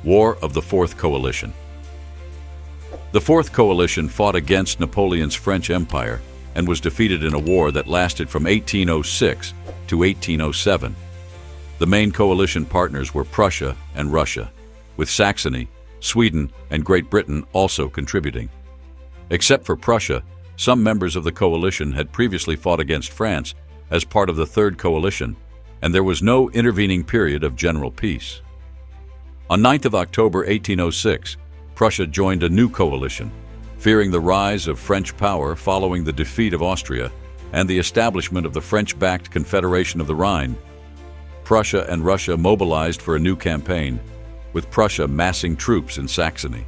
War of the Fourth Coalition. The Fourth Coalition fought against Napoleon's French Empire and was defeated in a war that lasted from 1806 to 1807. The main coalition partners were Prussia and Russia, with Saxony, Sweden, and Great Britain also contributing. Except for Prussia, some members of the coalition had previously fought against France as part of the Third Coalition, and there was no intervening period of general peace. On 9th of October 1806, Prussia joined a new coalition, fearing the rise of French power following the defeat of Austria and the establishment of the French-backed Confederation of the Rhine. Prussia and Russia mobilized for a new campaign, with Prussia massing troops in Saxony.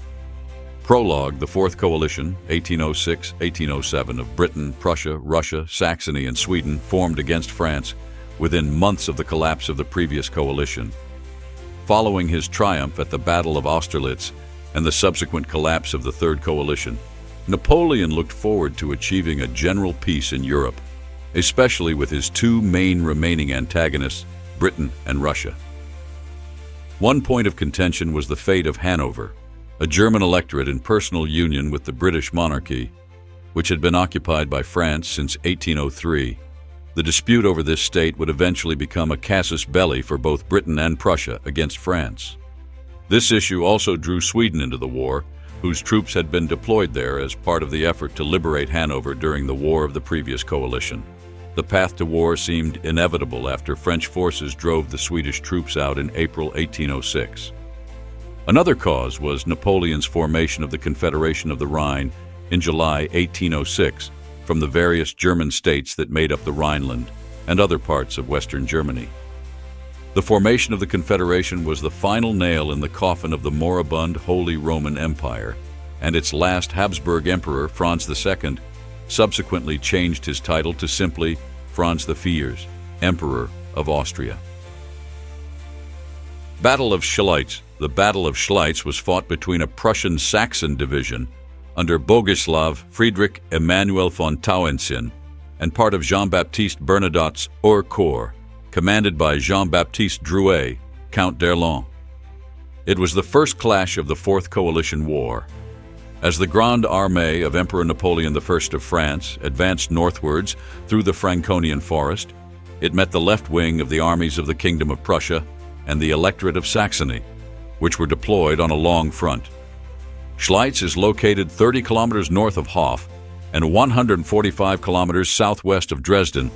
Prologue: the Fourth Coalition, 1806-1807, of Britain, Prussia, Russia, Saxony, and Sweden formed against France within months of the collapse of the previous coalition. Following his triumph at the Battle of Austerlitz and the subsequent collapse of the Third Coalition, Napoleon looked forward to achieving a general peace in Europe, especially with his two main remaining antagonists, Britain and Russia. One point of contention was the fate of Hanover, a German electorate in personal union with the British monarchy, which had been occupied by France since 1803. The dispute over this state would eventually become a casus belli for both Britain and Prussia against France. This issue also drew Sweden into the war, whose troops had been deployed there as part of the effort to liberate Hanover during the war of the previous coalition. The path to war seemed inevitable after French forces drove the Swedish troops out in April 1806. Another cause was Napoleon's formation of the Confederation of the Rhine in July 1806 from the various German states that made up the Rhineland and other parts of Western Germany. The formation of the Confederation was the final nail in the coffin of the moribund Holy Roman Empire, and its last Habsburg emperor, Franz II, subsequently changed his title to simply Franz I, Emperor of Austria. Battle of Schlitz. The Battle of Schlitz was fought between a Prussian Saxon division under Bogislav Friedrich Emanuel von Tauentzien and part of Jean-Baptiste Bernadotte's Haut Corps, commanded by Jean-Baptiste Drouet, Count d'Erlon. It was the first clash of the Fourth Coalition War. As the Grande Armée of Emperor Napoleon I of France advanced northwards through the Franconian forest, it met the left wing of the armies of the Kingdom of Prussia and the Electorate of Saxony, which were deployed on a long front. Schlitz is located 30 kilometers north of Hof and 145 kilometers southwest of Dresden,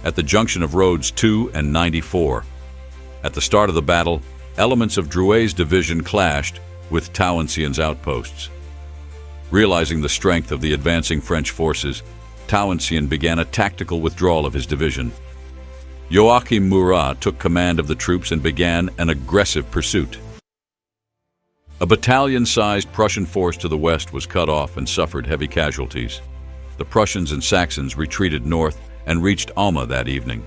at the junction of roads 2 and 94. At the start of the battle, elements of Drouet's division clashed with Tauentzien's outposts. Realizing the strength of the advancing French forces, Tauentzien began a tactical withdrawal of his division. Joachim Murat took command of the troops and began an aggressive pursuit. A battalion-sized Prussian force to the west was cut off and suffered heavy casualties. The Prussians and Saxons retreated north and reached Alma that evening.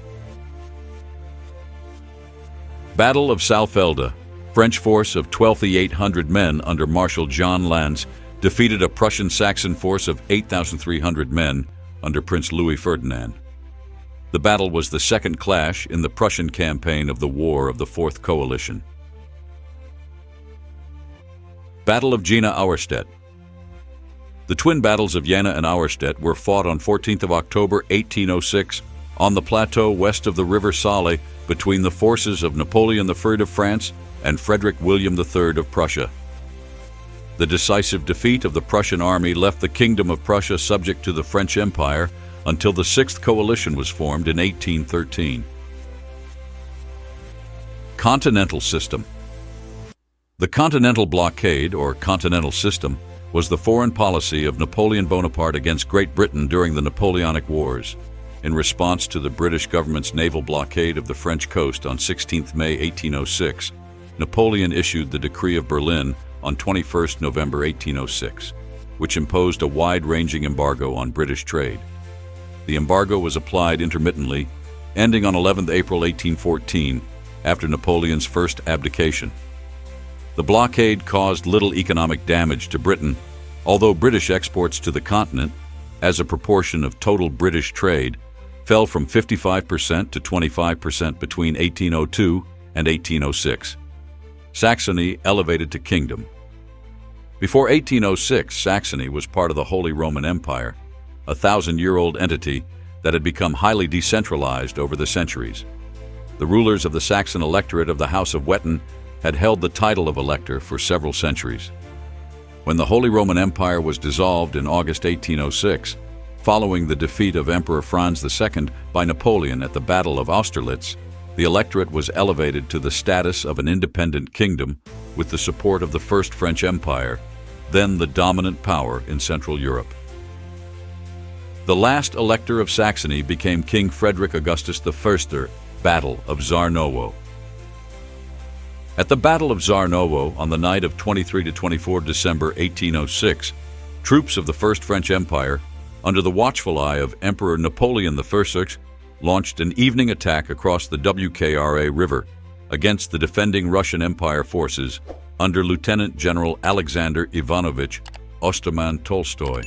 Battle of Saalfelde. French force of 12,800 men under Marshal John Lannes defeated a Prussian-Saxon force of 8,300 men under Prince Louis Ferdinand. The battle was the second clash in the Prussian campaign of the War of the Fourth Coalition. Battle of Jena-Auerstedt. The twin battles of Jena and Auerstedt were fought on 14th of October 1806 on the plateau west of the River Saale between the forces of Napoleon III of France and Frederick William III of Prussia. The decisive defeat of the Prussian army left the Kingdom of Prussia subject to the French Empire until the Sixth Coalition was formed in 1813. Continental System. The Continental Blockade, or Continental System, was the foreign policy of Napoleon Bonaparte against Great Britain during the Napoleonic Wars. In response to the British government's naval blockade of the French coast on 16 May 1806, Napoleon issued the Decree of Berlin on 21 November 1806, which imposed a wide-ranging embargo on British trade. The embargo was applied intermittently, ending on 11 April 1814, after Napoleon's first abdication. The blockade caused little economic damage to Britain, although British exports to the continent, as a proportion of total British trade, fell from 55% to 25% between 1802 and 1806. Saxony elevated to kingdom. Before 1806, Saxony was part of the Holy Roman Empire, a 1,000-year-old entity that had become highly decentralized over the centuries. The rulers of the Saxon electorate of the House of Wettin had held the title of elector for several centuries. When the Holy Roman Empire was dissolved in August 1806, following the defeat of Emperor Franz II by Napoleon at the Battle of Austerlitz, the electorate was elevated to the status of an independent kingdom with the support of the First French Empire, then the dominant power in Central Europe. The last elector of Saxony became King Frederick Augustus I, Battle of Zarnowo. At the Battle of Zarnowo on the night of 23 to 24 December 1806, troops of the First French Empire, under the watchful eye of Emperor Napoleon I, launched an evening attack across the WKRA River against the defending Russian Empire forces under Lieutenant General Alexander Ivanovich Osterman Tolstoy.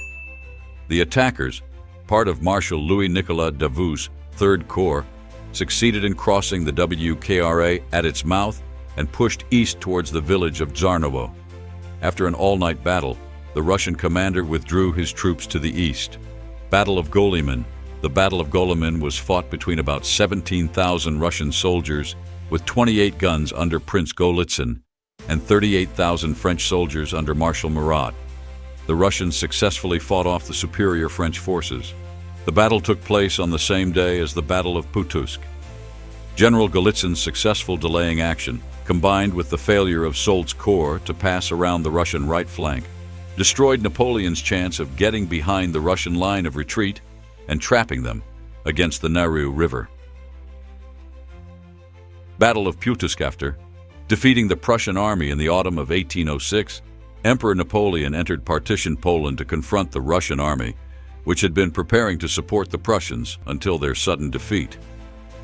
The attackers, part of Marshal Louis-Nicolas Davout's Third Corps, succeeded in crossing the WKRA at its mouth and pushed east towards the village of Zarnowo. After an all-night battle, the Russian commander withdrew his troops to the east. Battle of Golymin. The Battle of Golymin was fought between about 17,000 Russian soldiers with 28 guns under Prince Golitsyn and 38,000 French soldiers under Marshal Murat. The Russians successfully fought off the superior French forces. The battle took place on the same day as the Battle of Pultusk. General Golitsyn's successful delaying action, combined with the failure of Soult's corps to pass around the Russian right flank, destroyed Napoleon's chance of getting behind the Russian line of retreat and trapping them against the Narew River. Battle of Pultusk. After defeating the Prussian army in the autumn of 1806, Emperor Napoleon entered partitioned Poland to confront the Russian army, which had been preparing to support the Prussians until their sudden defeat.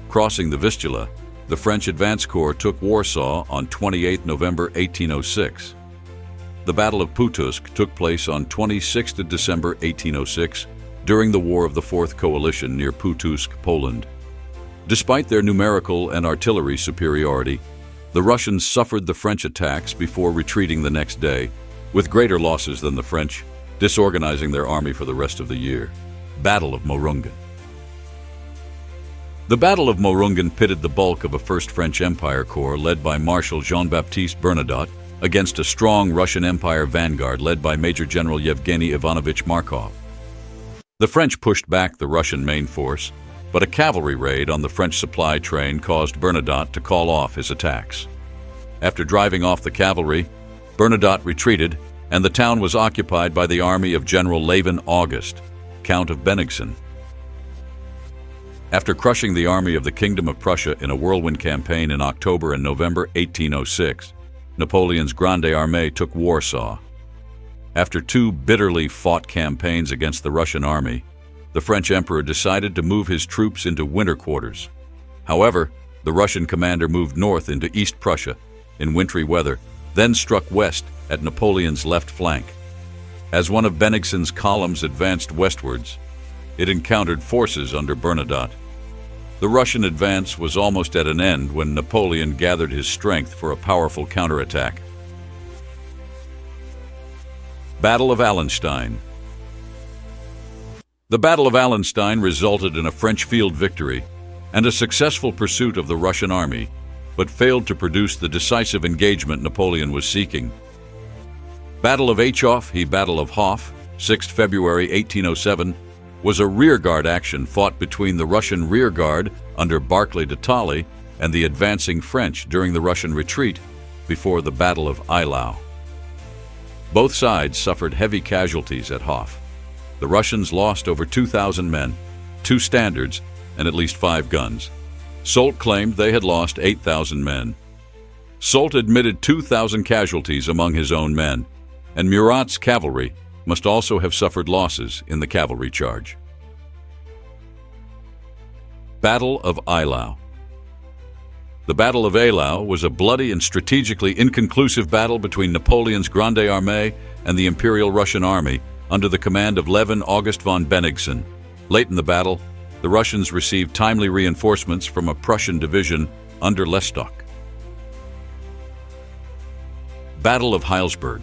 Crossing the Vistula, the French advance corps took Warsaw on 28 November 1806. The Battle of Pultusk took place on 26 December 1806 during the War of the Fourth Coalition near Pultusk, Poland. Despite their numerical and artillery superiority, the Russians suffered the French attacks before retreating the next day, with greater losses than the French, disorganizing their army for the rest of the year. Battle of Morungen. The Battle of Morungen pitted the bulk of a First French Empire Corps led by Marshal Jean-Baptiste Bernadotte against a strong Russian Empire vanguard led by Major General Yevgeny Ivanovich Markov. The French pushed back the Russian main force, but a cavalry raid on the French supply train caused Bernadotte to call off his attacks. After driving off the cavalry, Bernadotte retreated, and the town was occupied by the army of General Levin August, Count of Bennigsen. After crushing the army of the Kingdom of Prussia in a whirlwind campaign in October and November 1806, Napoleon's Grande Armée took Warsaw. After two bitterly fought campaigns against the Russian army, the French emperor decided to move his troops into winter quarters. However, the Russian commander moved north into East Prussia in wintry weather, then struck west at Napoleon's left flank. As one of Bennigsen's columns advanced westwards, it encountered forces under Bernadotte. The Russian advance was almost at an end when Napoleon gathered his strength for a powerful counterattack. Battle of Allenstein. The Battle of Allenstein resulted in a French field victory and a successful pursuit of the Russian army, but failed to produce the decisive engagement Napoleon was seeking. Battle of Echoff, Battle of Hof, 6 February 1807, was a rearguard action fought between the Russian rearguard under Barclay de Tolly and the advancing French during the Russian retreat before the Battle of Eylau. Both sides suffered heavy casualties at Hof. The Russians lost over 2,000 men, 2 standards, and at least 5 guns. Soult claimed they had lost 8,000 men. Soult admitted 2,000 casualties among his own men, and Murat's cavalry must also have suffered losses in the cavalry charge. Battle of Eylau. The Battle of Eylau was a bloody and strategically inconclusive battle between Napoleon's Grande Armée and the Imperial Russian Army under the command of Levin August von Bennigsen. Late in the battle, the Russians received timely reinforcements from a Prussian division under Lestock. Battle of Heilsberg.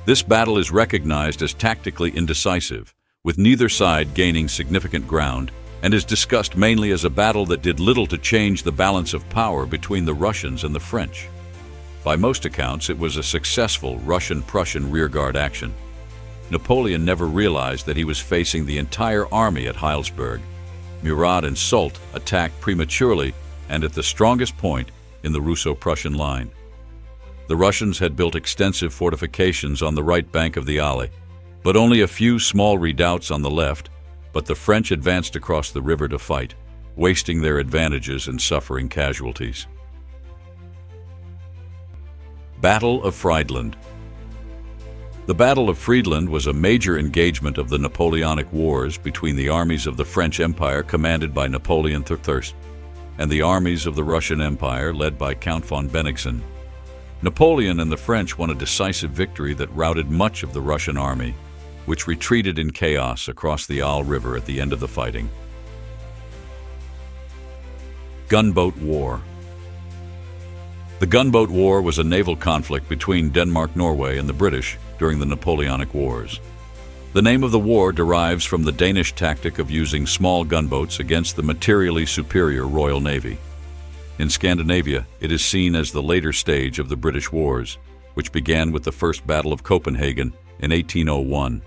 This battle is recognized as tactically indecisive, with neither side gaining significant ground, and is discussed mainly as a battle that did little to change the balance of power between the Russians and the French. By most accounts, it was a successful Russian-Prussian rearguard action. Napoleon never realized that he was facing the entire army at Heilsberg. Murat and Soult attacked prematurely and at the strongest point in the Russo-Prussian line. The Russians had built extensive fortifications on the right bank of the Alle, but only a few small redoubts on the left, but the French advanced across the river to fight, wasting their advantages and suffering casualties. Battle of Friedland. The Battle of Friedland was a major engagement of the Napoleonic Wars between the armies of the French Empire commanded by Napoleon III and the armies of the Russian Empire led by Count von Bennigsen. Napoleon and the French won a decisive victory that routed much of the Russian army, which retreated in chaos across the Aal River at the end of the fighting. Gunboat War. The Gunboat War was a naval conflict between Denmark-Norway and the British during the Napoleonic Wars. The name of the war derives from the Danish tactic of using small gunboats against the materially superior Royal Navy. In Scandinavia, it is seen as the later stage of the British Wars, which began with the First Battle of Copenhagen in 1801.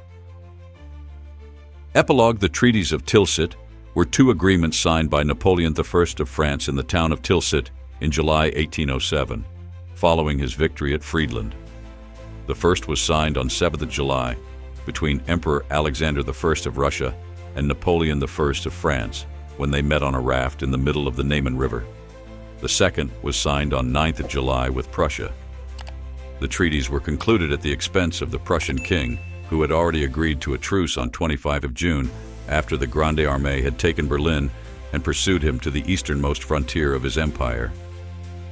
Epilogue: the Treaties of Tilsit were two agreements signed by Napoleon I of France in the town of Tilsit in July 1807, following his victory at Friedland. The first was signed on 7th of July between Emperor Alexander I of Russia and Napoleon I of France when they met on a raft in the middle of the Neman River. The second was signed on 9th of July with Prussia. The treaties were concluded at the expense of the Prussian king, who had already agreed to a truce on 25 of June after the Grande Armée had taken Berlin and pursued him to the easternmost frontier of his empire.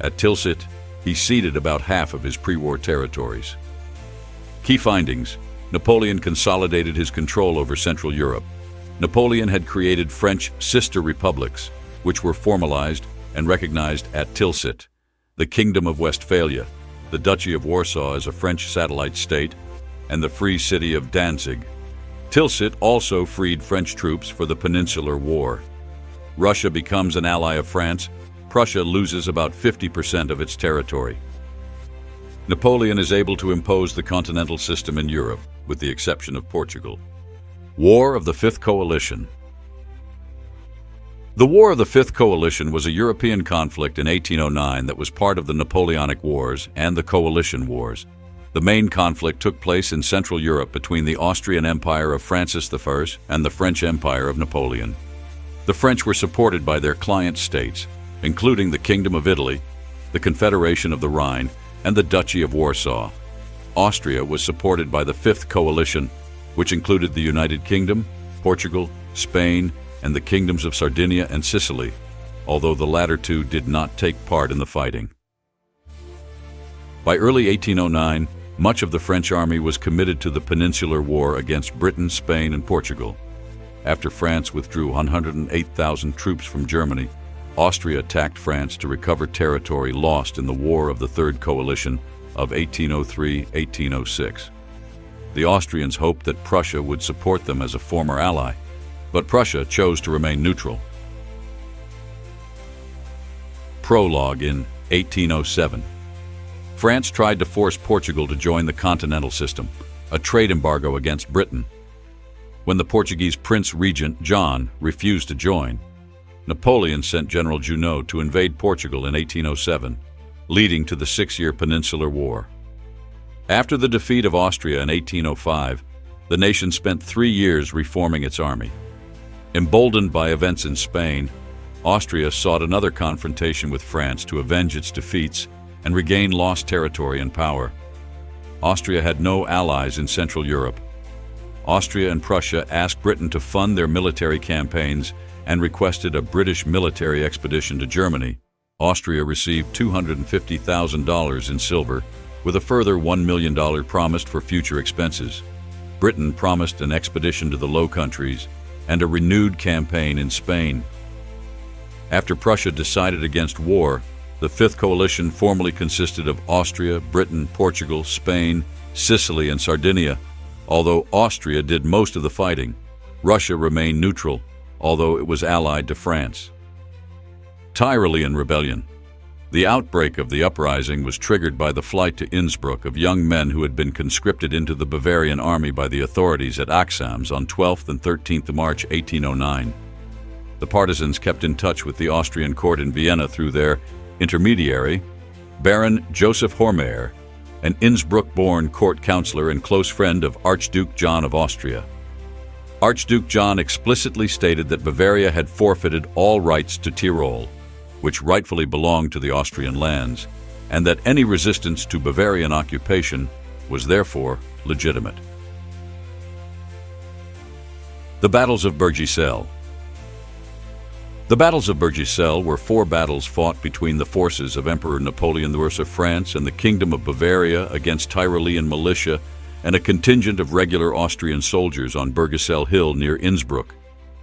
At Tilsit, he ceded about half of his pre-war territories. Key findings: Napoleon consolidated his control over Central Europe. Napoleon had created French sister republics, which were formalized and recognized at Tilsit: the Kingdom of Westphalia, the Duchy of Warsaw as a French satellite state, and the Free City of Danzig. Tilsit also freed French troops for the Peninsular War. Russia becomes an ally of France. Prussia loses about 50% of its territory. Napoleon is able to impose the continental system in Europe, with the exception of Portugal. War of the Fifth Coalition. The War of the Fifth Coalition was a European conflict in 1809 that was part of the Napoleonic Wars and the Coalition Wars. The main conflict took place in Central Europe between the Austrian Empire of Francis I and the French Empire of Napoleon. The French were supported by their client states, including the Kingdom of Italy, the Confederation of the Rhine, and the Duchy of Warsaw. Austria was supported by the Fifth Coalition, which included the United Kingdom, Portugal, Spain, and the kingdoms of Sardinia and Sicily, although the latter two did not take part in the fighting. By early 1809, much of the French army was committed to the Peninsular War against Britain, Spain, and Portugal. After France withdrew 108,000 troops from Germany, Austria attacked France to recover territory lost in the War of the Third Coalition of 1803-1806. The Austrians hoped that Prussia would support them as a former ally, but Prussia chose to remain neutral. Prologue in 1807. France tried to force Portugal to join the continental system, a trade embargo against Britain. When the Portuguese Prince Regent John refused to join, Napoleon sent General Junot to invade Portugal in 1807, leading to the six-year Peninsular War. After the defeat of Austria in 1805, the nation spent 3 years reforming its army. Emboldened by events in Spain, Austria sought another confrontation with France to avenge its defeats and regain lost territory and power. Austria had no allies in Central Europe. Austria and Prussia asked Britain to fund their military campaigns and requested a British military expedition to Germany. Austria received $250,000 in silver, with a further $1 million promised for future expenses. Britain promised an expedition to the Low Countries and a renewed campaign in Spain. After Prussia decided against war, The Fifth Coalition formally consisted of Austria, Britain, Portugal, Spain, Sicily, and Sardinia. Although Austria did most of the fighting, Russia remained neutral, although it was allied to France. Tyrolean Rebellion. The outbreak of the uprising was triggered by the flight to Innsbruck of young men who had been conscripted into the Bavarian army by the authorities at Axams on 12th and 13th of March 1809. The partisans kept in touch with the Austrian court in Vienna through their intermediary, Baron Joseph Hormeyer, an Innsbruck-born court councillor and close friend of Archduke John of Austria. Archduke John explicitly stated that Bavaria had forfeited all rights to Tyrol, which rightfully belonged to the Austrian lands, and that any resistance to Bavarian occupation was therefore legitimate. The Battles of Bergisel. The Battles of Bergisel were 4 battles fought between the forces of Emperor Napoleon I of France and the Kingdom of Bavaria against Tyrolean militia and a contingent of regular Austrian soldiers on Bergisel Hill near Innsbruck.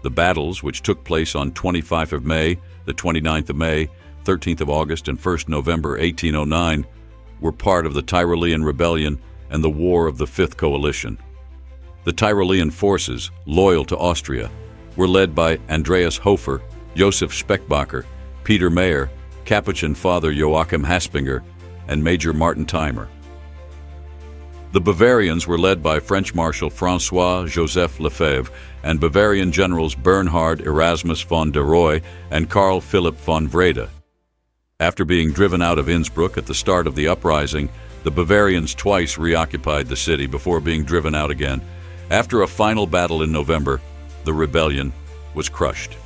The battles, which took place on 25th of May, the 29th of May, 13th of August, and 1st November 1809, were part of the Tyrolean Rebellion and the War of the Fifth Coalition. The Tyrolean forces, loyal to Austria, were led by Andreas Hofer, Josef Speckbacher, Peter Mayer, Capuchin Father Joachim Haspinger, and Major Martin Timer. The Bavarians were led by French Marshal François-Joseph Lefebvre and Bavarian generals Bernhard Erasmus von der Rohe and Karl Philipp von Wrede. After being driven out of Innsbruck at the start of the uprising, the Bavarians twice reoccupied the city before being driven out again. After a final battle in November, the rebellion was crushed.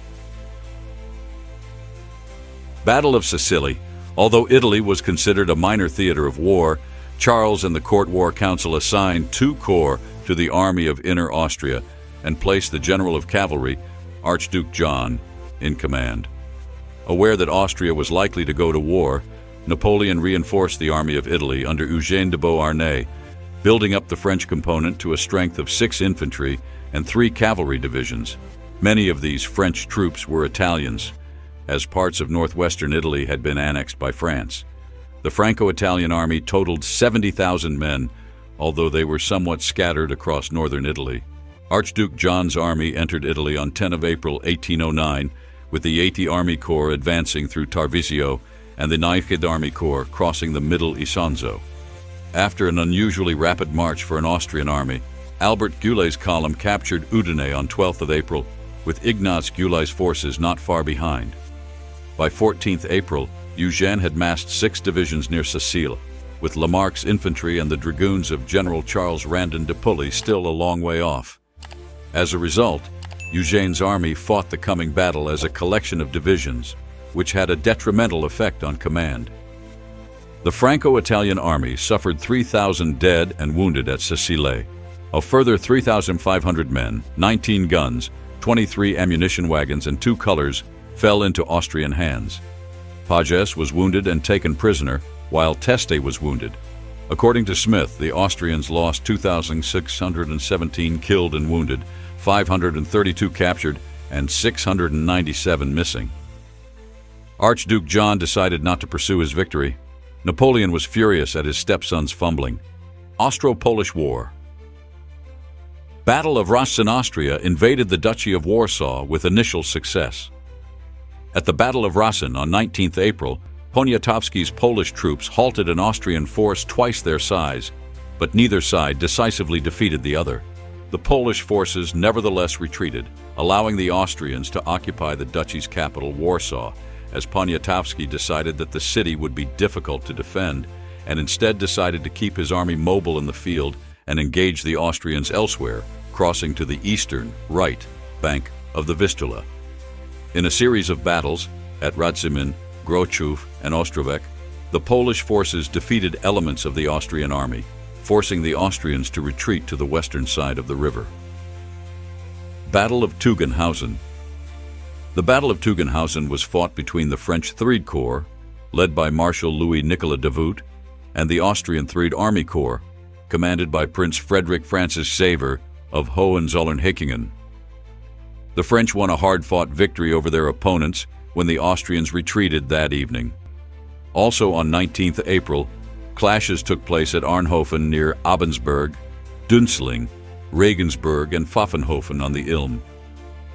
Battle of Sicily. Although Italy was considered a minor theater of war, Charles and the Court War Council assigned 2 corps to the Army of Inner Austria and placed the General of Cavalry, Archduke John, in command. Aware that Austria was likely to go to war, Napoleon reinforced the Army of Italy under Eugène de Beauharnais, building up the French component to a strength of 6 infantry and 3 cavalry divisions. Many of these French troops were Italians, as parts of northwestern Italy had been annexed by France. The Franco-Italian army totaled 70,000 men, although they were somewhat scattered across northern Italy. Archduke John's army entered Italy on 10 of April 1809, with the 80th Army Corps advancing through Tarvisio and the 9th Army Corps crossing the Middle Isonzo. After an unusually rapid march for an Austrian army, Albert Goulet's column captured Udine on 12th of April, with Ignaz Goulet's forces not far behind. By 14th April, Eugène had massed 6 divisions near Sicile, with Lamarck's infantry and the dragoons of General Charles Randon de Pulley still a long way off. As a result, Eugène's army fought the coming battle as a collection of divisions, which had a detrimental effect on command. The Franco-Italian army suffered 3,000 dead and wounded at Sicile. A further 3,500 men, 19 guns, 23 ammunition wagons, and 2 colors fell into Austrian hands. Pages was wounded and taken prisoner, while Teste was wounded. According to Smith, the Austrians lost 2,617 killed and wounded, 532 captured, and 697 missing. Archduke John decided not to pursue his victory. Napoleon was furious at his stepson's fumbling. Austro-Polish War. Battle of Ras in Austria invaded the Duchy of Warsaw with initial success. At the Battle of Rasin on 19th April, Poniatowski's Polish troops halted an Austrian force twice their size, but neither side decisively defeated the other. The Polish forces nevertheless retreated, allowing the Austrians to occupy the duchy's capital, Warsaw, as Poniatowski decided that the city would be difficult to defend, and instead decided to keep his army mobile in the field and engage the Austrians elsewhere, crossing to the eastern, right, bank of the Vistula. In a series of battles at Radzimin, Grochów, and Ostrowec, the Polish forces defeated elements of the Austrian army, forcing the Austrians to retreat to the western side of the river. Battle of Tugendhausen. The Battle of Tugendhausen was fought between the French Third Corps, led by Marshal Louis-Nicolas Davout, and the Austrian Third Army Corps, commanded by Prince Frederick Francis Xaver of Hohenzollern-Hechingen. The French won a hard-fought victory over their opponents when the Austrians retreated that evening. Also on 19th April, clashes took place at Arnhofen near Abensberg, Dünzling, Regensburg, and Pfaffenhofen on the Ilm.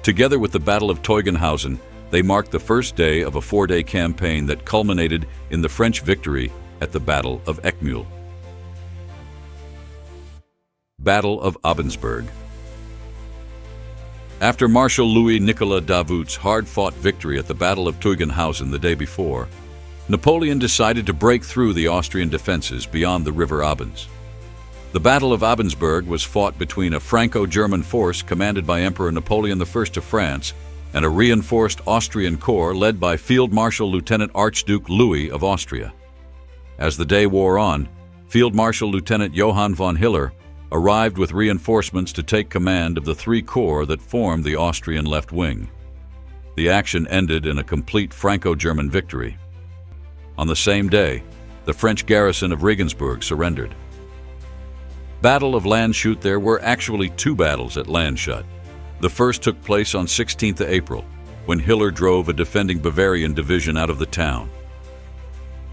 Together with the Battle of Teugn-Hausen, they marked the first day of a 4-day campaign that culminated in the French victory at the Battle of Eckmühl. Battle of Abensberg. After Marshal Louis-Nicolas Davout's hard-fought victory at the Battle of Teugn-Hausen the day before, Napoleon decided to break through the Austrian defenses beyond the river Abens. The Battle of Abensberg was fought between a Franco-German force commanded by Emperor Napoleon I of France and a reinforced Austrian corps led by Field Marshal Lieutenant Archduke Louis of Austria. As the day wore on, Field Marshal Lieutenant Johann von Hiller arrived with reinforcements to take command of the 3 corps that formed the Austrian left wing. The action ended in a complete Franco-German victory. On the same day, the French garrison of Regensburg surrendered. Battle of Landshut. There were actually 2 battles at Landshut. The first took place on 16th April, when Hiller drove a defending Bavarian division out of the town.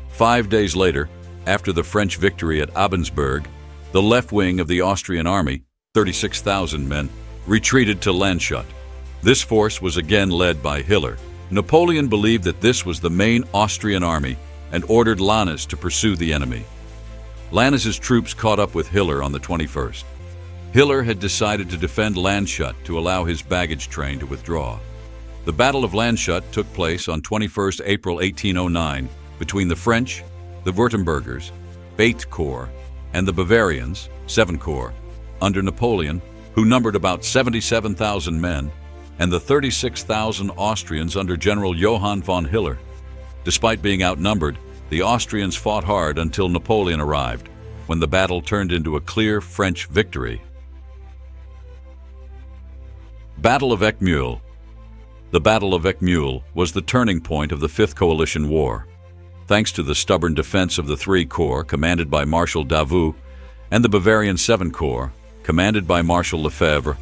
5 days later, after the French victory at Abensberg, the left wing of the Austrian army, 36,000 men, retreated to Landshut. This force was again led by Hiller. Napoleon believed that this was the main Austrian army and ordered Lannes to pursue the enemy. Lannes's troops caught up with Hiller on the 21st. Hiller had decided to defend Landshut to allow his baggage train to withdraw. The Battle of Landshut took place on 21st April 1809 between the French, the Württembergers, 8th Corps, and the Bavarians, 7th Corps, under Napoleon, who numbered about 77,000 men, and the 36,000 Austrians under General Johann von Hiller. Despite being outnumbered, the Austrians fought hard until Napoleon arrived, when the battle turned into a clear French victory. Battle of Eckmühl. The Battle of Eckmühl was the turning point of the Fifth Coalition War. Thanks to the stubborn defense of the 3 Corps, commanded by Marshal Davout, and the Bavarian 7th Corps, commanded by Marshal Lefebvre,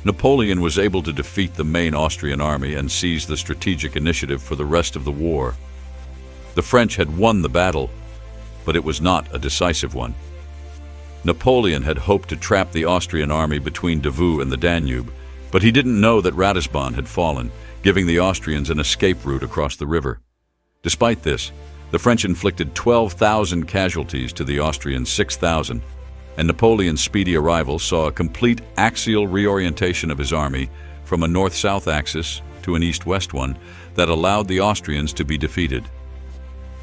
Napoleon was able to defeat the main Austrian army and seize the strategic initiative for the rest of the war. The French had won the battle, but it was not a decisive one. Napoleon had hoped to trap the Austrian army between Davout and the Danube, but he didn't know that Ratisbon had fallen, giving the Austrians an escape route across the river. Despite this, the French inflicted 12,000 casualties to the Austrians' 6,000, and Napoleon's speedy arrival saw a complete axial reorientation of his army from a north-south axis to an east-west one that allowed the Austrians to be defeated.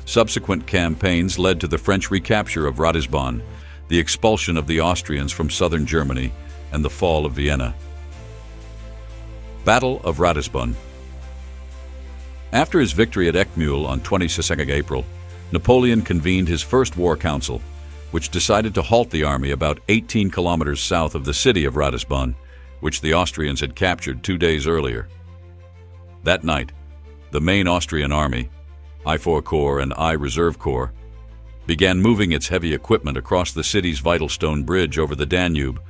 Subsequent campaigns led to the French recapture of Ratisbon, the expulsion of the Austrians from southern Germany, and the fall of Vienna. Battle of Ratisbon. After his victory at Eckmühl on 22nd April, Napoleon convened his first war council, which decided to halt the army about 18 kilometers south of the city of Ratisbon, which the Austrians had captured 2 days earlier. That night, the main Austrian army, I-4 Corps and I-Reserve Corps, began moving its heavy equipment across the city's vital stone bridge over the Danube,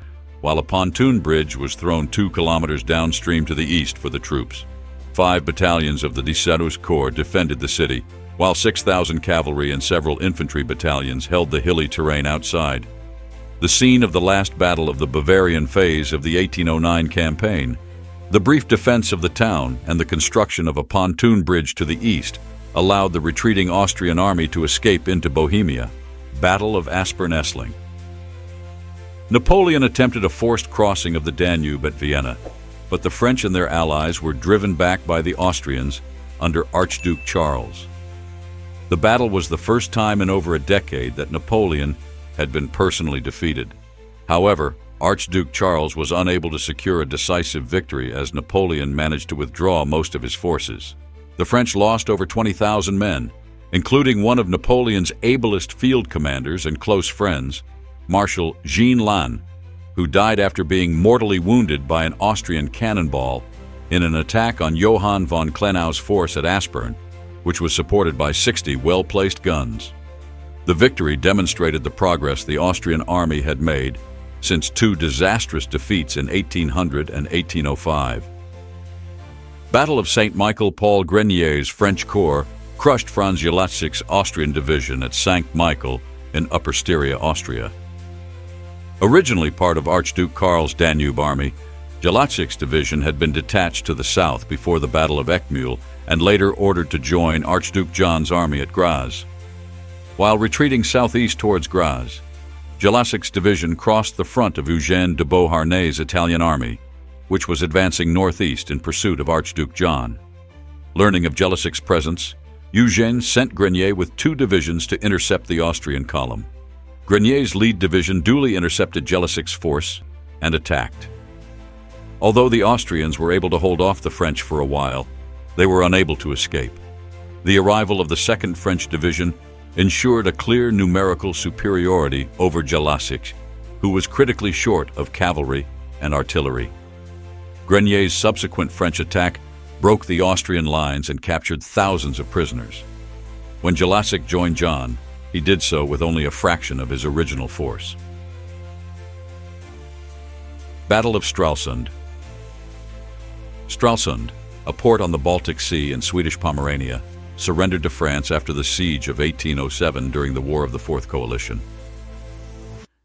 while a pontoon bridge was thrown 2 kilometers downstream to the east for the troops. 5 battalions of the decisive Corps defended the city, while 6,000 cavalry and several infantry battalions held the hilly terrain outside. The scene of the last battle of the Bavarian phase of the 1809 campaign, the brief defense of the town and the construction of a pontoon bridge to the east allowed the retreating Austrian army to escape into Bohemia. Battle of Aspern-Essling. Napoleon attempted a forced crossing of the Danube at Vienna, but the French and their allies were driven back by the Austrians under Archduke Charles. The battle was the first time in over a decade that Napoleon had been personally defeated. However, Archduke Charles was unable to secure a decisive victory as Napoleon managed to withdraw most of his forces. The French lost over 20,000 men, including one of Napoleon's ablest field commanders and close friends, Marshal Jean Lannes, who died after being mortally wounded by an Austrian cannonball in an attack on Johann von Klenau's force at Aspern, which was supported by 60 well-placed guns. The victory demonstrated the progress the Austrian army had made since 2 disastrous defeats in 1800 and 1805. Battle of Saint-Michel. Paul Grenier's French Corps crushed Franz Jelatzik's Austrian division at St. Michael in Upper Styria, Austria. Originally part of Archduke Karl's Danube army, Jelatzik's division had been detached to the south before the Battle of Eckmühl and later ordered to join Archduke John's army at Graz. While retreating southeast towards Graz, Jelatzik's division crossed the front of Eugène de Beauharnais' Italian army, which was advancing northeast in pursuit of Archduke John. Learning of Jelatzik's presence, Eugène sent Grenier with 2 divisions to intercept the Austrian column. Grenier's lead division duly intercepted Jelatzik's force and attacked. Although the Austrians were able to hold off the French for a while, they were unable to escape. The arrival of the 2nd French Division ensured a clear numerical superiority over Jelatzik, who was critically short of cavalry and artillery. Grenier's subsequent French attack broke the Austrian lines and captured thousands of prisoners. When Jelatzik joined John, he did so with only a fraction of his original force. Battle of Stralsund. Stralsund, a port on the Baltic Sea in Swedish Pomerania, surrendered to France after the siege of 1807 during the War of the Fourth Coalition.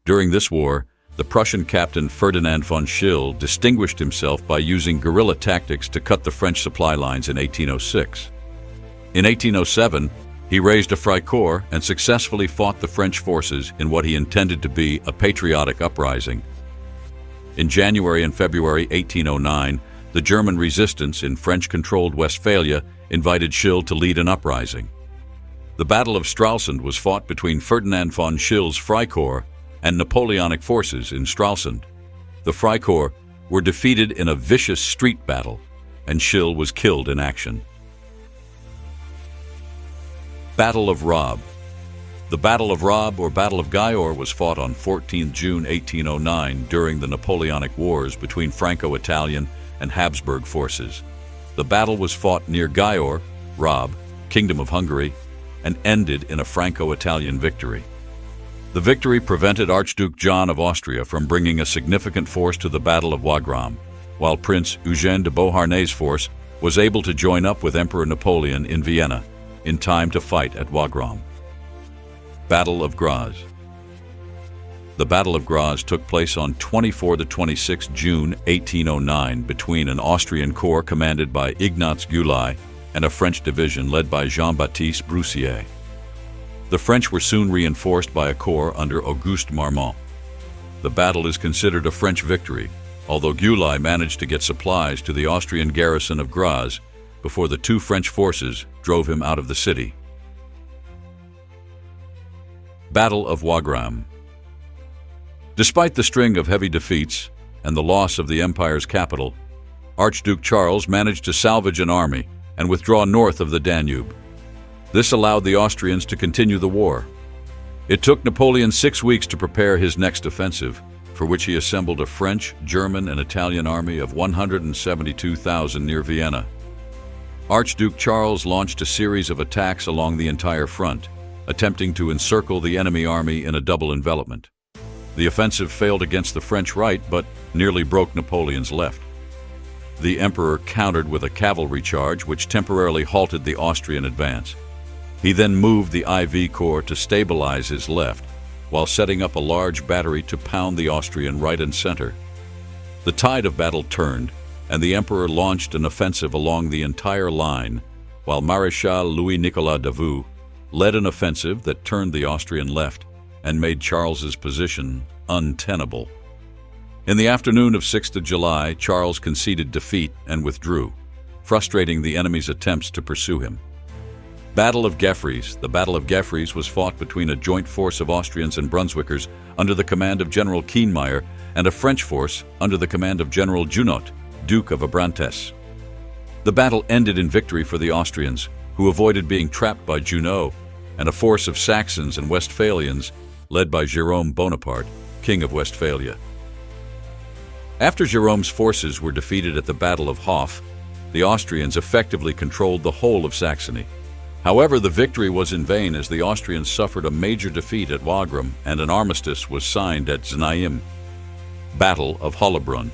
During this war, the Prussian captain Ferdinand von Schill distinguished himself by using guerrilla tactics to cut the French supply lines in 1806. In 1807, he raised a Freikorps and successfully fought the French forces in what he intended to be a patriotic uprising. In January and February 1809, the German resistance in French-controlled Westphalia invited Schill to lead an uprising. The Battle of Stralsund was fought between Ferdinand von Schill's Freikorps and Napoleonic forces in Stralsund. The Freikorps were defeated in a vicious street battle, and Schill was killed in action. Battle of Raab. The Battle of Raab, or Battle of Győr, was fought on 14 June 1809 during the Napoleonic Wars between Franco-Italian and Habsburg forces. The battle was fought near Győr, Raab, Kingdom of Hungary, and ended in a Franco-Italian victory. The victory prevented Archduke John of Austria from bringing a significant force to the Battle of Wagram, while Prince Eugène de Beauharnais' force was able to join up with Emperor Napoleon in Vienna in time to fight at Wagram. Battle of Graz. The Battle of Graz took place on 24 to 26 June 1809 between an Austrian corps commanded by Ignaz Gyulay and a French division led by Jean-Baptiste Broussier. The French were soon reinforced by a corps under Auguste Marmont. The battle is considered a French victory, although Gyulay managed to get supplies to the Austrian garrison of Graz before the 2 French forces drove him out of the city. Battle of Wagram. Despite the string of heavy defeats and the loss of the empire's capital, Archduke Charles managed to salvage an army and withdraw north of the Danube. This allowed the Austrians to continue the war. It took Napoleon 6 weeks to prepare his next offensive, for which he assembled a French, German, and Italian army of 172,000 near Vienna. Archduke Charles launched a series of attacks along the entire front, attempting to encircle the enemy army in a double envelopment. The offensive failed against the French right, but nearly broke Napoleon's left. The emperor countered with a cavalry charge which temporarily halted the Austrian advance. He then moved the IV Corps to stabilize his left, while setting up a large battery to pound the Austrian right and center. The tide of battle turned, and the emperor launched an offensive along the entire line, while Maréchal Louis-Nicolas Davout led an offensive that turned the Austrian left and made Charles's position untenable. In the afternoon of 6th of July, Charles conceded defeat and withdrew, frustrating the enemy's attempts to pursue him. Battle of Gefries. The Battle of Gefries was fought between a joint force of Austrians and Brunswickers under the command of General Kienmeyer and a French force under the command of General Junot, Duke of Abrantes. The battle ended in victory for the Austrians, who avoided being trapped by Junot and a force of Saxons and Westphalians led by Jérôme Bonaparte, King of Westphalia. After Jérôme's forces were defeated at the Battle of Hof, the Austrians effectively controlled the whole of Saxony. However, the victory was in vain as the Austrians suffered a major defeat at Wagram and an armistice was signed at Znaim. Battle of Hollabrunn.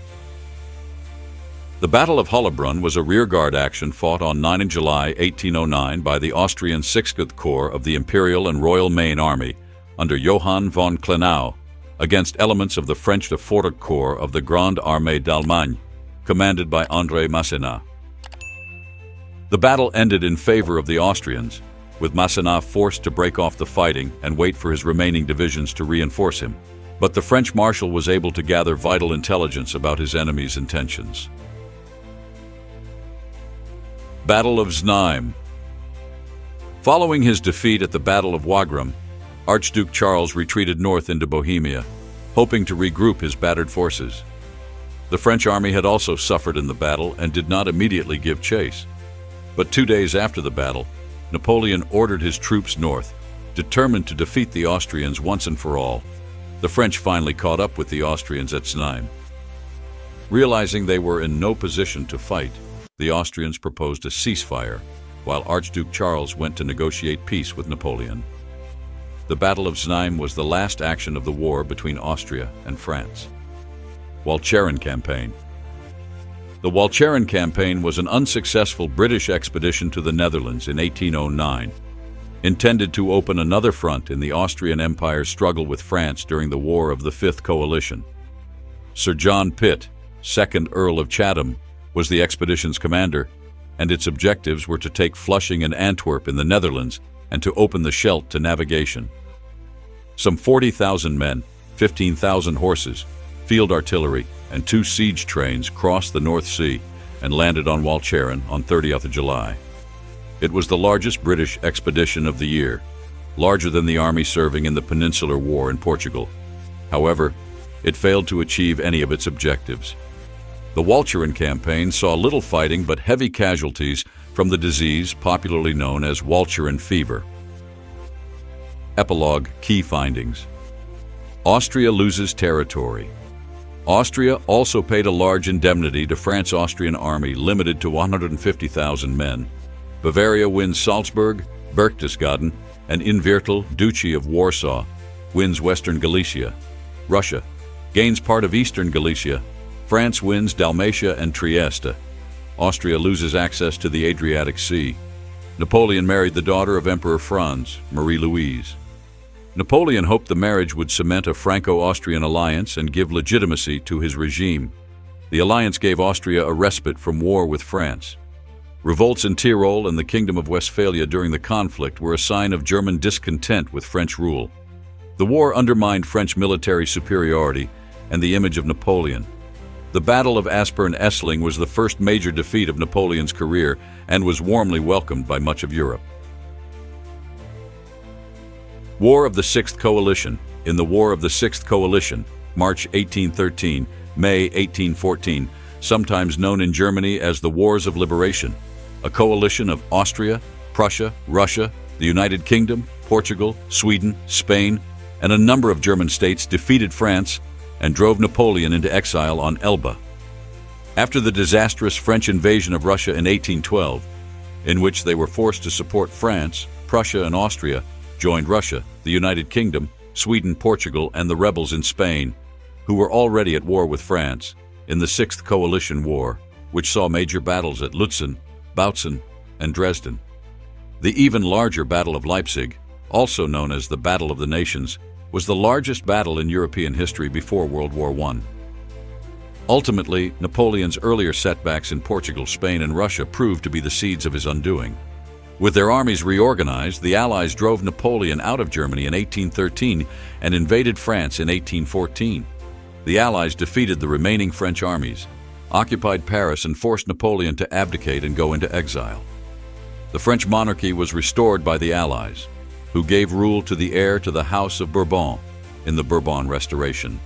The Battle of Hollabrunn was a rearguard action fought on 9 July 1809 by the Austrian 6th Corps of the Imperial and Royal Main Army under Johann von Klenau against elements of the French Fortic Corps of the Grande Armée d'Allemagne, commanded by André Masséna. The battle ended in favor of the Austrians, with Masséna forced to break off the fighting and wait for his remaining divisions to reinforce him. But the French marshal was able to gather vital intelligence about his enemy's intentions. Battle of Znaim. Following his defeat at the Battle of Wagram, Archduke Charles retreated north into Bohemia, hoping to regroup his battered forces. The French army had also suffered in the battle and did not immediately give chase. But 2 days after the battle, Napoleon ordered his troops north, determined to defeat the Austrians once and for all. The French finally caught up with the Austrians at Znaim. Realizing they were in no position to fight, the Austrians proposed a ceasefire, while Archduke Charles went to negotiate peace with Napoleon. The Battle of Znaim was the last action of the war between Austria and France. Walcheren Campaign. The Walcheren Campaign was an unsuccessful British expedition to the Netherlands in 1809, intended to open another front in the Austrian Empire's struggle with France during the War of the Fifth Coalition. Sir John Pitt, 2nd Earl of Chatham, was the expedition's commander, and its objectives were to take Flushing and Antwerp in the Netherlands and to open the Scheldt to navigation. Some 40,000 men, 15,000 horses, field artillery, and 2 siege trains crossed the North Sea and landed on Walcheren on 30th of July. It was the largest British expedition of the year, larger than the army serving in the Peninsular War in Portugal. However, it failed to achieve any of its objectives. The Walcheren campaign saw little fighting but heavy casualties from the disease popularly known as Walcheren fever. Epilogue. Key findings. Austria loses territory. Austria also paid a large indemnity to France-Austrian army limited to 150,000 men. Bavaria wins Salzburg, Berchtesgaden, and Innviertel, Duchy of Warsaw, wins Western Galicia. Russia gains part of Eastern Galicia. France wins Dalmatia and Trieste. Austria loses access to the Adriatic Sea. Napoleon married the daughter of Emperor Franz, Marie-Louise. Napoleon hoped the marriage would cement a Franco-Austrian alliance and give legitimacy to his regime. The alliance gave Austria a respite from war with France. Revolts in Tyrol and the Kingdom of Westphalia during the conflict were a sign of German discontent with French rule. The war undermined French military superiority and the image of Napoleon. The Battle of Aspern-Essling was the first major defeat of Napoleon's career and was warmly welcomed by much of Europe. War of the Sixth Coalition. In the War of the Sixth Coalition, March 1813, May 1814, sometimes known in Germany as the Wars of Liberation, a coalition of Austria, Prussia, Russia, the United Kingdom, Portugal, Sweden, Spain, and a number of German states defeated France and drove Napoleon into exile on Elba. After the disastrous French invasion of Russia in 1812, in which they were forced to support France, Prussia and Austria joined Russia, the United Kingdom, Sweden, Portugal, and the rebels in Spain, who were already at war with France, in the Sixth Coalition War, which saw major battles at Lutzen, Bautzen, and Dresden. The even larger Battle of Leipzig, also known as the Battle of the Nations, was the largest battle in European history before World War I. Ultimately, Napoleon's earlier setbacks in Portugal, Spain, and Russia proved to be the seeds of his undoing. With their armies reorganized, the Allies drove Napoleon out of Germany in 1813 and invaded France in 1814. The Allies defeated the remaining French armies, occupied Paris, and forced Napoleon to abdicate and go into exile. The French monarchy was restored by the Allies, who gave rule to the heir to the House of Bourbon in the Bourbon Restoration.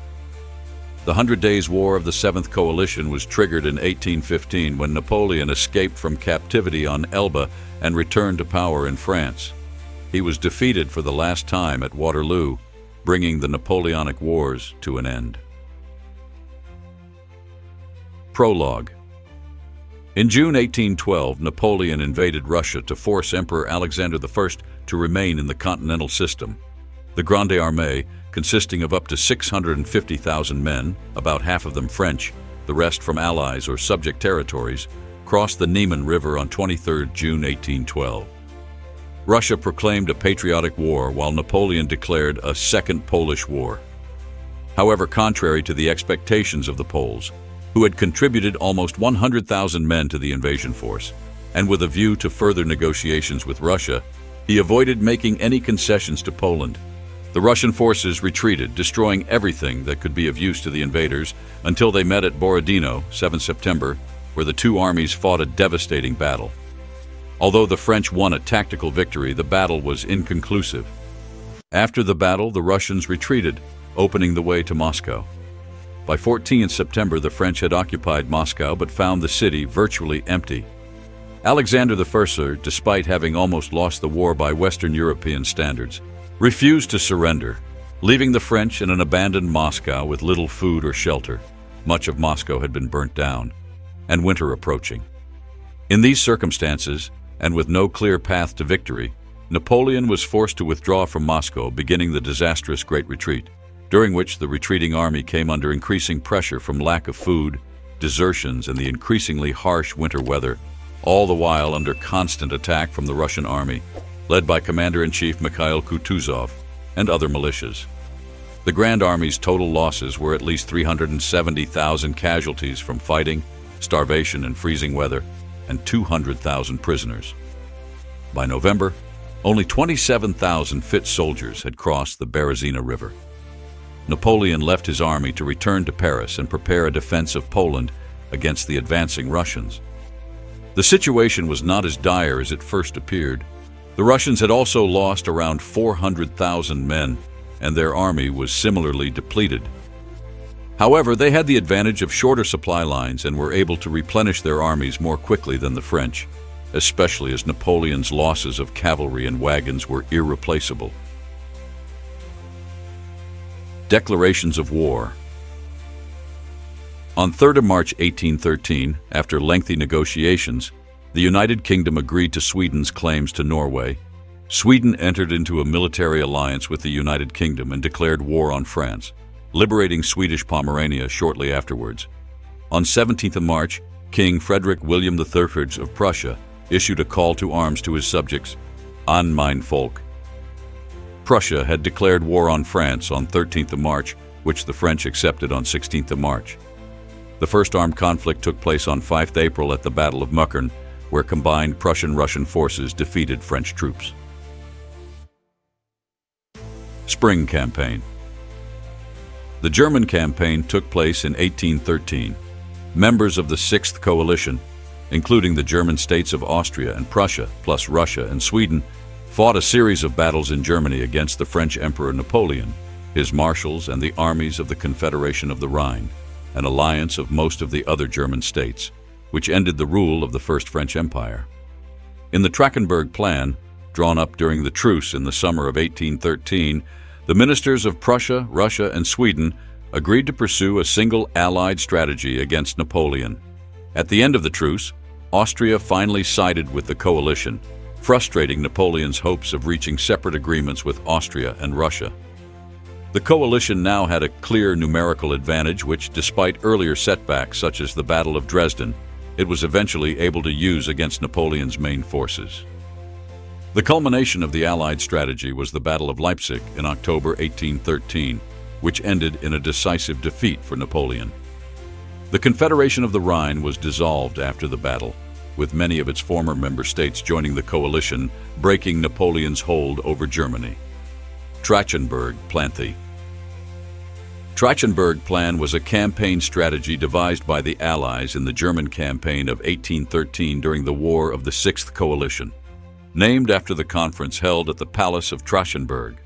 The 100 Days' War of the Seventh Coalition was triggered in 1815 when Napoleon escaped from captivity on Elba and returned to power in France. He was defeated for the last time at Waterloo, bringing the Napoleonic Wars to an end. Prologue. In June 1812, Napoleon invaded Russia to force Emperor Alexander I to remain in the continental system. The Grande Armée, consisting of up to 650,000 men, about half of them French, the rest from allies or subject territories, crossed the Niemen River on 23 June 1812. Russia proclaimed a patriotic war while Napoleon declared a Second Polish War. However, contrary to the expectations of the Poles, who had contributed almost 100,000 men to the invasion force, and with a view to further negotiations with Russia, he avoided making any concessions to Poland. The Russian forces retreated, destroying everything that could be of use to the invaders until they met at Borodino, 7 September, where the two armies fought a devastating battle. Although the French won a tactical victory, the battle was inconclusive. After the battle, the Russians retreated, opening the way to Moscow. By 14 September, the French had occupied Moscow but found the city virtually empty. Alexander I, despite having almost lost the war by Western European standards, refused to surrender, leaving the French in an abandoned Moscow with little food or shelter. Much of Moscow had been burnt down, and winter approaching. In these circumstances, and with no clear path to victory, Napoleon was forced to withdraw from Moscow, beginning the disastrous Great Retreat, during which the retreating army came under increasing pressure from lack of food, desertions, and the increasingly harsh winter weather, all the while under constant attack from the Russian army, led by Commander-in-Chief Mikhail Kutuzov and other militias. The Grand Army's total losses were at least 370,000 casualties from fighting, starvation, and freezing weather, and 200,000 prisoners. By November, only 27,000 fit soldiers had crossed the Berezina River. Napoleon left his army to return to Paris and prepare a defense of Poland against the advancing Russians. The situation was not as dire as it first appeared. The Russians had also lost around 400,000 men, and their army was similarly depleted. However, they had the advantage of shorter supply lines and were able to replenish their armies more quickly than the French, especially as Napoleon's losses of cavalry and wagons were irreplaceable. Declarations of war. On 3 March 1813, after lengthy negotiations, the United Kingdom agreed to Sweden's claims to Norway. Sweden entered into a military alliance with the United Kingdom and declared war on France, liberating Swedish Pomerania shortly afterwards. On 17 March, King Frederick William III of Prussia issued a call to arms to his subjects, An mein Volk. Prussia had declared war on France on 13 March, which the French accepted on 16 March. The first armed conflict took place on 5 April at the Battle of Muckern, where combined Prussian-Russian forces defeated French troops. Spring Campaign. The German campaign took place in 1813. Members of the Sixth Coalition, including the German states of Austria and Prussia, plus Russia and Sweden, fought a series of battles in Germany against the French Emperor Napoleon, his marshals, and the armies of the Confederation of the Rhine, an alliance of most of the other German states, which ended the rule of the First French Empire. In the Trachenberg Plan, drawn up during the truce in the summer of 1813, the ministers of Prussia, Russia, and Sweden agreed to pursue a single Allied strategy against Napoleon. At the end of the truce, Austria finally sided with the coalition, frustrating Napoleon's hopes of reaching separate agreements with Austria and Russia. The coalition now had a clear numerical advantage which, despite earlier setbacks such as the Battle of Dresden, it was eventually able to use against Napoleon's main forces. The culmination of the Allied strategy was the Battle of Leipzig in October 1813, which ended in a decisive defeat for Napoleon. The Confederation of the Rhine was dissolved after the battle, with many of its former member states joining the coalition, breaking Napoleon's hold over Germany. Trachenberg Plan. The Trachenberg Plan was a campaign strategy devised by the Allies in the German campaign of 1813 during the War of the Sixth Coalition, named after the conference held at the Palace of Trachenberg.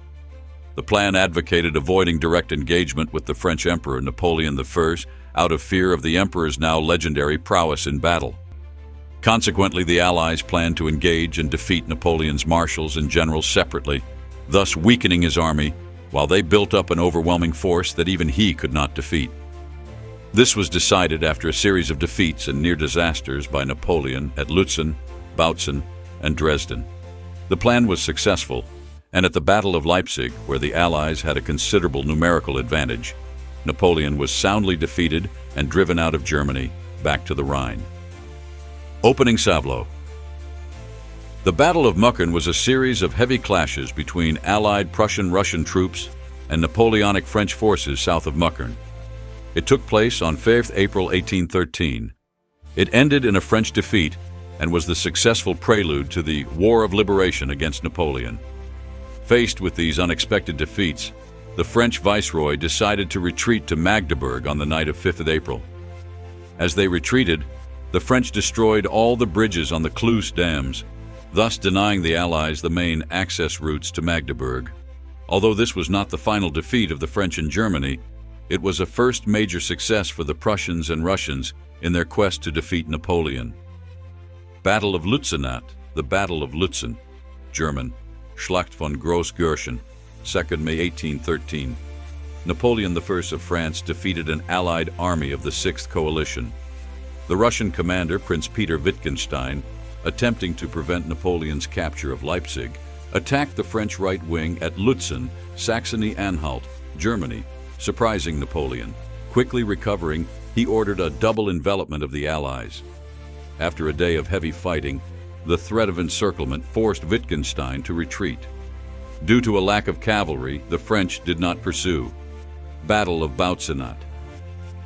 The plan advocated avoiding direct engagement with the French Emperor Napoleon I out of fear of the Emperor's now legendary prowess in battle. Consequently, the Allies planned to engage and defeat Napoleon's marshals and generals separately, thus weakening his army, while they built up an overwhelming force that even he could not defeat. This was decided after a series of defeats and near disasters by Napoleon at Lutzen, Bautzen, and Dresden. The plan was successful, and at the Battle of Leipzig, where the Allies had a considerable numerical advantage, Napoleon was soundly defeated and driven out of Germany, back to the Rhine. Opening salvo. The Battle of Muckern was a series of heavy clashes between Allied Prussian-Russian troops and Napoleonic French forces south of Muckern. It took place on 5th April 1813. It ended in a French defeat and was the successful prelude to the War of Liberation against Napoleon. Faced with these unexpected defeats, the French viceroy decided to retreat to Magdeburg on the night of 5th of April. As they retreated, the French destroyed all the bridges on the Cluse dams, thus denying the Allies the main access routes to Magdeburg. Although this was not the final defeat of the French in Germany, it was a first major success for the Prussians and Russians in their quest to defeat Napoleon. Battle of Lützenat, the Battle of Lützen, German, Schlacht von Groß-Gürschen, 2nd May 1813. Napoleon I of France defeated an Allied army of the Sixth Coalition. The Russian commander, Prince Peter Wittgenstein, attempting to prevent Napoleon's capture of Leipzig, attacked the French right wing at Lützen, Saxony-Anhalt, Germany, surprising Napoleon. Quickly recovering, he ordered a double envelopment of the Allies. After a day of heavy fighting, the threat of encirclement forced Wittgenstein to retreat. Due to a lack of cavalry, the French did not pursue. Battle of Bautzenat.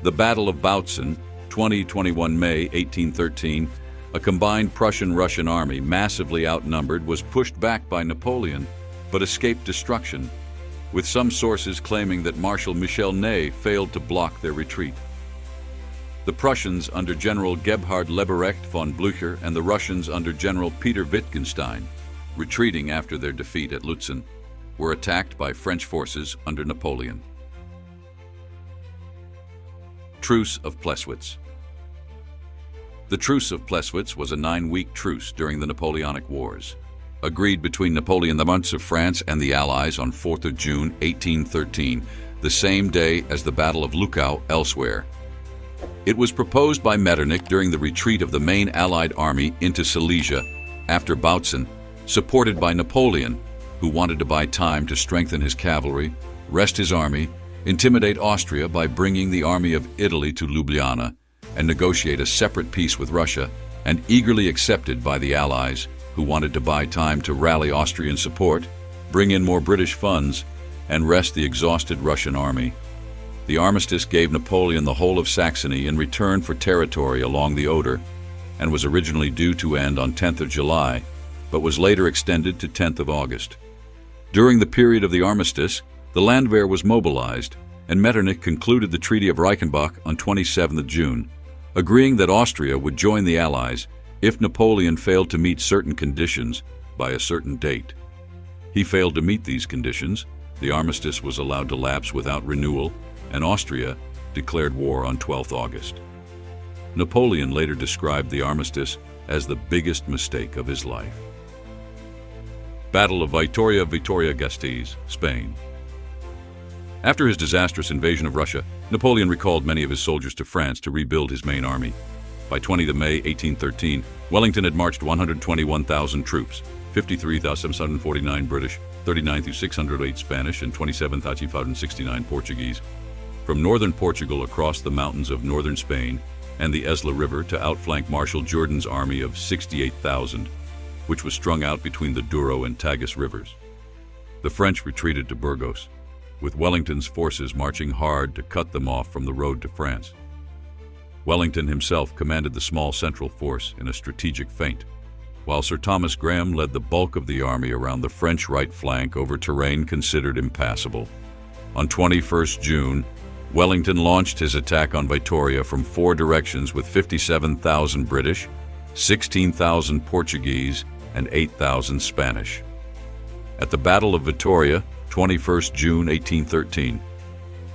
The Battle of Bautzen, 21 May 1813, a combined Prussian-Russian army, massively outnumbered, was pushed back by Napoleon, but escaped destruction, with some sources claiming that Marshal Michel Ney failed to block their retreat. The Prussians under General Gebhard Leberecht von Blücher and the Russians under General Peter Wittgenstein, retreating after their defeat at Lützen, were attacked by French forces under Napoleon. Truce of Plesswitz. The Truce of Plesswitz was a 9-week truce during the Napoleonic Wars, agreed between Napoleon I of France and the Allies on 4th of June 1813, the same day as the Battle of Luckau elsewhere. It was proposed by Metternich during the retreat of the main Allied army into Silesia after Bautzen, supported by Napoleon, who wanted to buy time to strengthen his cavalry, rest his army, intimidate Austria by bringing the army of Italy to Ljubljana, and negotiate a separate peace with Russia, and eagerly accepted by the Allies, who wanted to buy time to rally Austrian support, bring in more British funds, and rest the exhausted Russian army. The armistice gave Napoleon the whole of Saxony in return for territory along the Oder, and was originally due to end on 10th of July, but was later extended to 10th of August. During the period of the armistice, the Landwehr was mobilized, and Metternich concluded the Treaty of Reichenbach on 27th of June, agreeing that Austria would join the Allies if Napoleon failed to meet certain conditions by a certain date. He failed to meet these conditions, the armistice was allowed to lapse without renewal, and Austria declared war on 12th August. Napoleon later described the armistice as the biggest mistake of his life. Battle of Vitoria-Gasteiz, Spain. After his disastrous invasion of Russia, Napoleon recalled many of his soldiers to France to rebuild his main army. By 20th of May 1813, Wellington had marched 121,000 troops, 53,749 British, 39,608 Spanish, and 27,569 Portuguese, from northern Portugal across the mountains of northern Spain and the Esla River to outflank Marshal Jourdan's army of 68,000, which was strung out between the Douro and Tagus rivers. The French retreated to Burgos, with Wellington's forces marching hard to cut them off from the road to France. Wellington himself commanded the small central force in a strategic feint, while Sir Thomas Graham led the bulk of the army around the French right flank over terrain considered impassable. On 21st June, Wellington launched his attack on Vitoria from 4 directions with 57,000 British, 16,000 Portuguese, and 8,000 Spanish. At the Battle of Vitoria, 21st June 1813,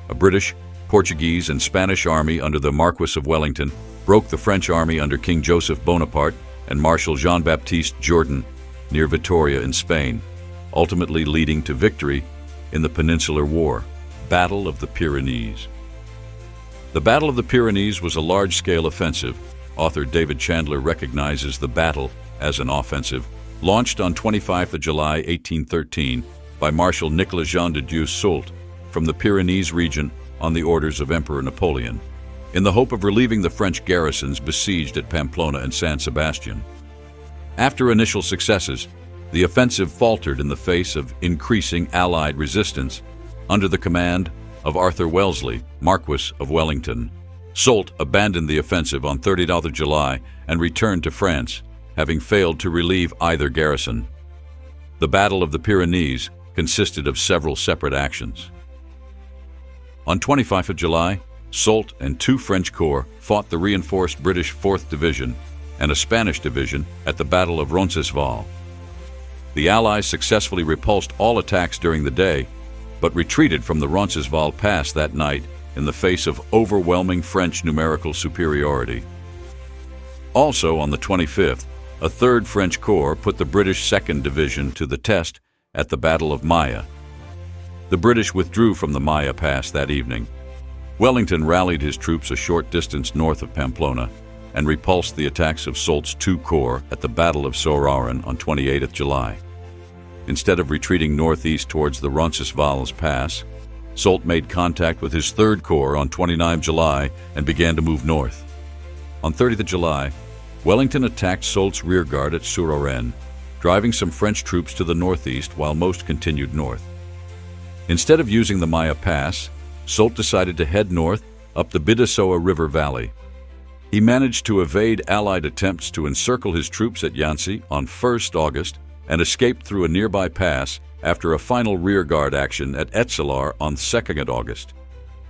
a British, Portuguese, and Spanish army under the Marquis of Wellington broke the French army under King Joseph Bonaparte and Marshal Jean-Baptiste Jourdan near Vitoria in Spain, ultimately leading to victory in the Peninsular War, Battle of the Pyrenees. The Battle of the Pyrenees was a large-scale offensive. Author David Chandler recognizes the battle as an offensive, launched on 25th of July 1813 by Marshal Nicolas Jean de Dieu Soult from the Pyrenees region on the orders of Emperor Napoleon, in the hope of relieving the French garrisons besieged at Pamplona and San Sebastian. After initial successes, the offensive faltered in the face of increasing Allied resistance under the command of Arthur Wellesley, Marquis of Wellington. Soult abandoned the offensive on 30th July and returned to France, having failed to relieve either garrison. The Battle of the Pyrenees consisted of several separate actions. On 25th July, Soult and 2 French corps fought the reinforced British 4th Division and a Spanish division at the Battle of Roncesvalles. The Allies successfully repulsed all attacks during the day, but retreated from the Roncesvalles Pass that night in the face of overwhelming French numerical superiority. Also on the 25th, a 3rd French Corps put the British 2nd Division to the test at the Battle of Maille. The British withdrew from the Maille Pass that evening. Wellington rallied his troops a short distance north of Pamplona and repulsed the attacks of Soult's 2 corps at the Battle of Sorauen on 28th July. Instead of retreating northeast towards the Roncesvalles Pass, Soult made contact with his 3rd Corps on 29 July and began to move north. On 30th July, Wellington attacked Soult's rearguard at Sorauen, driving some French troops to the northeast while most continued north. Instead of using the Maille Pass, Soult decided to head north up the Bidassoa River Valley. He managed to evade Allied attempts to encircle his troops at Yancy on 1st August and escaped through a nearby pass after a final rearguard action at Etzelar on 2nd August.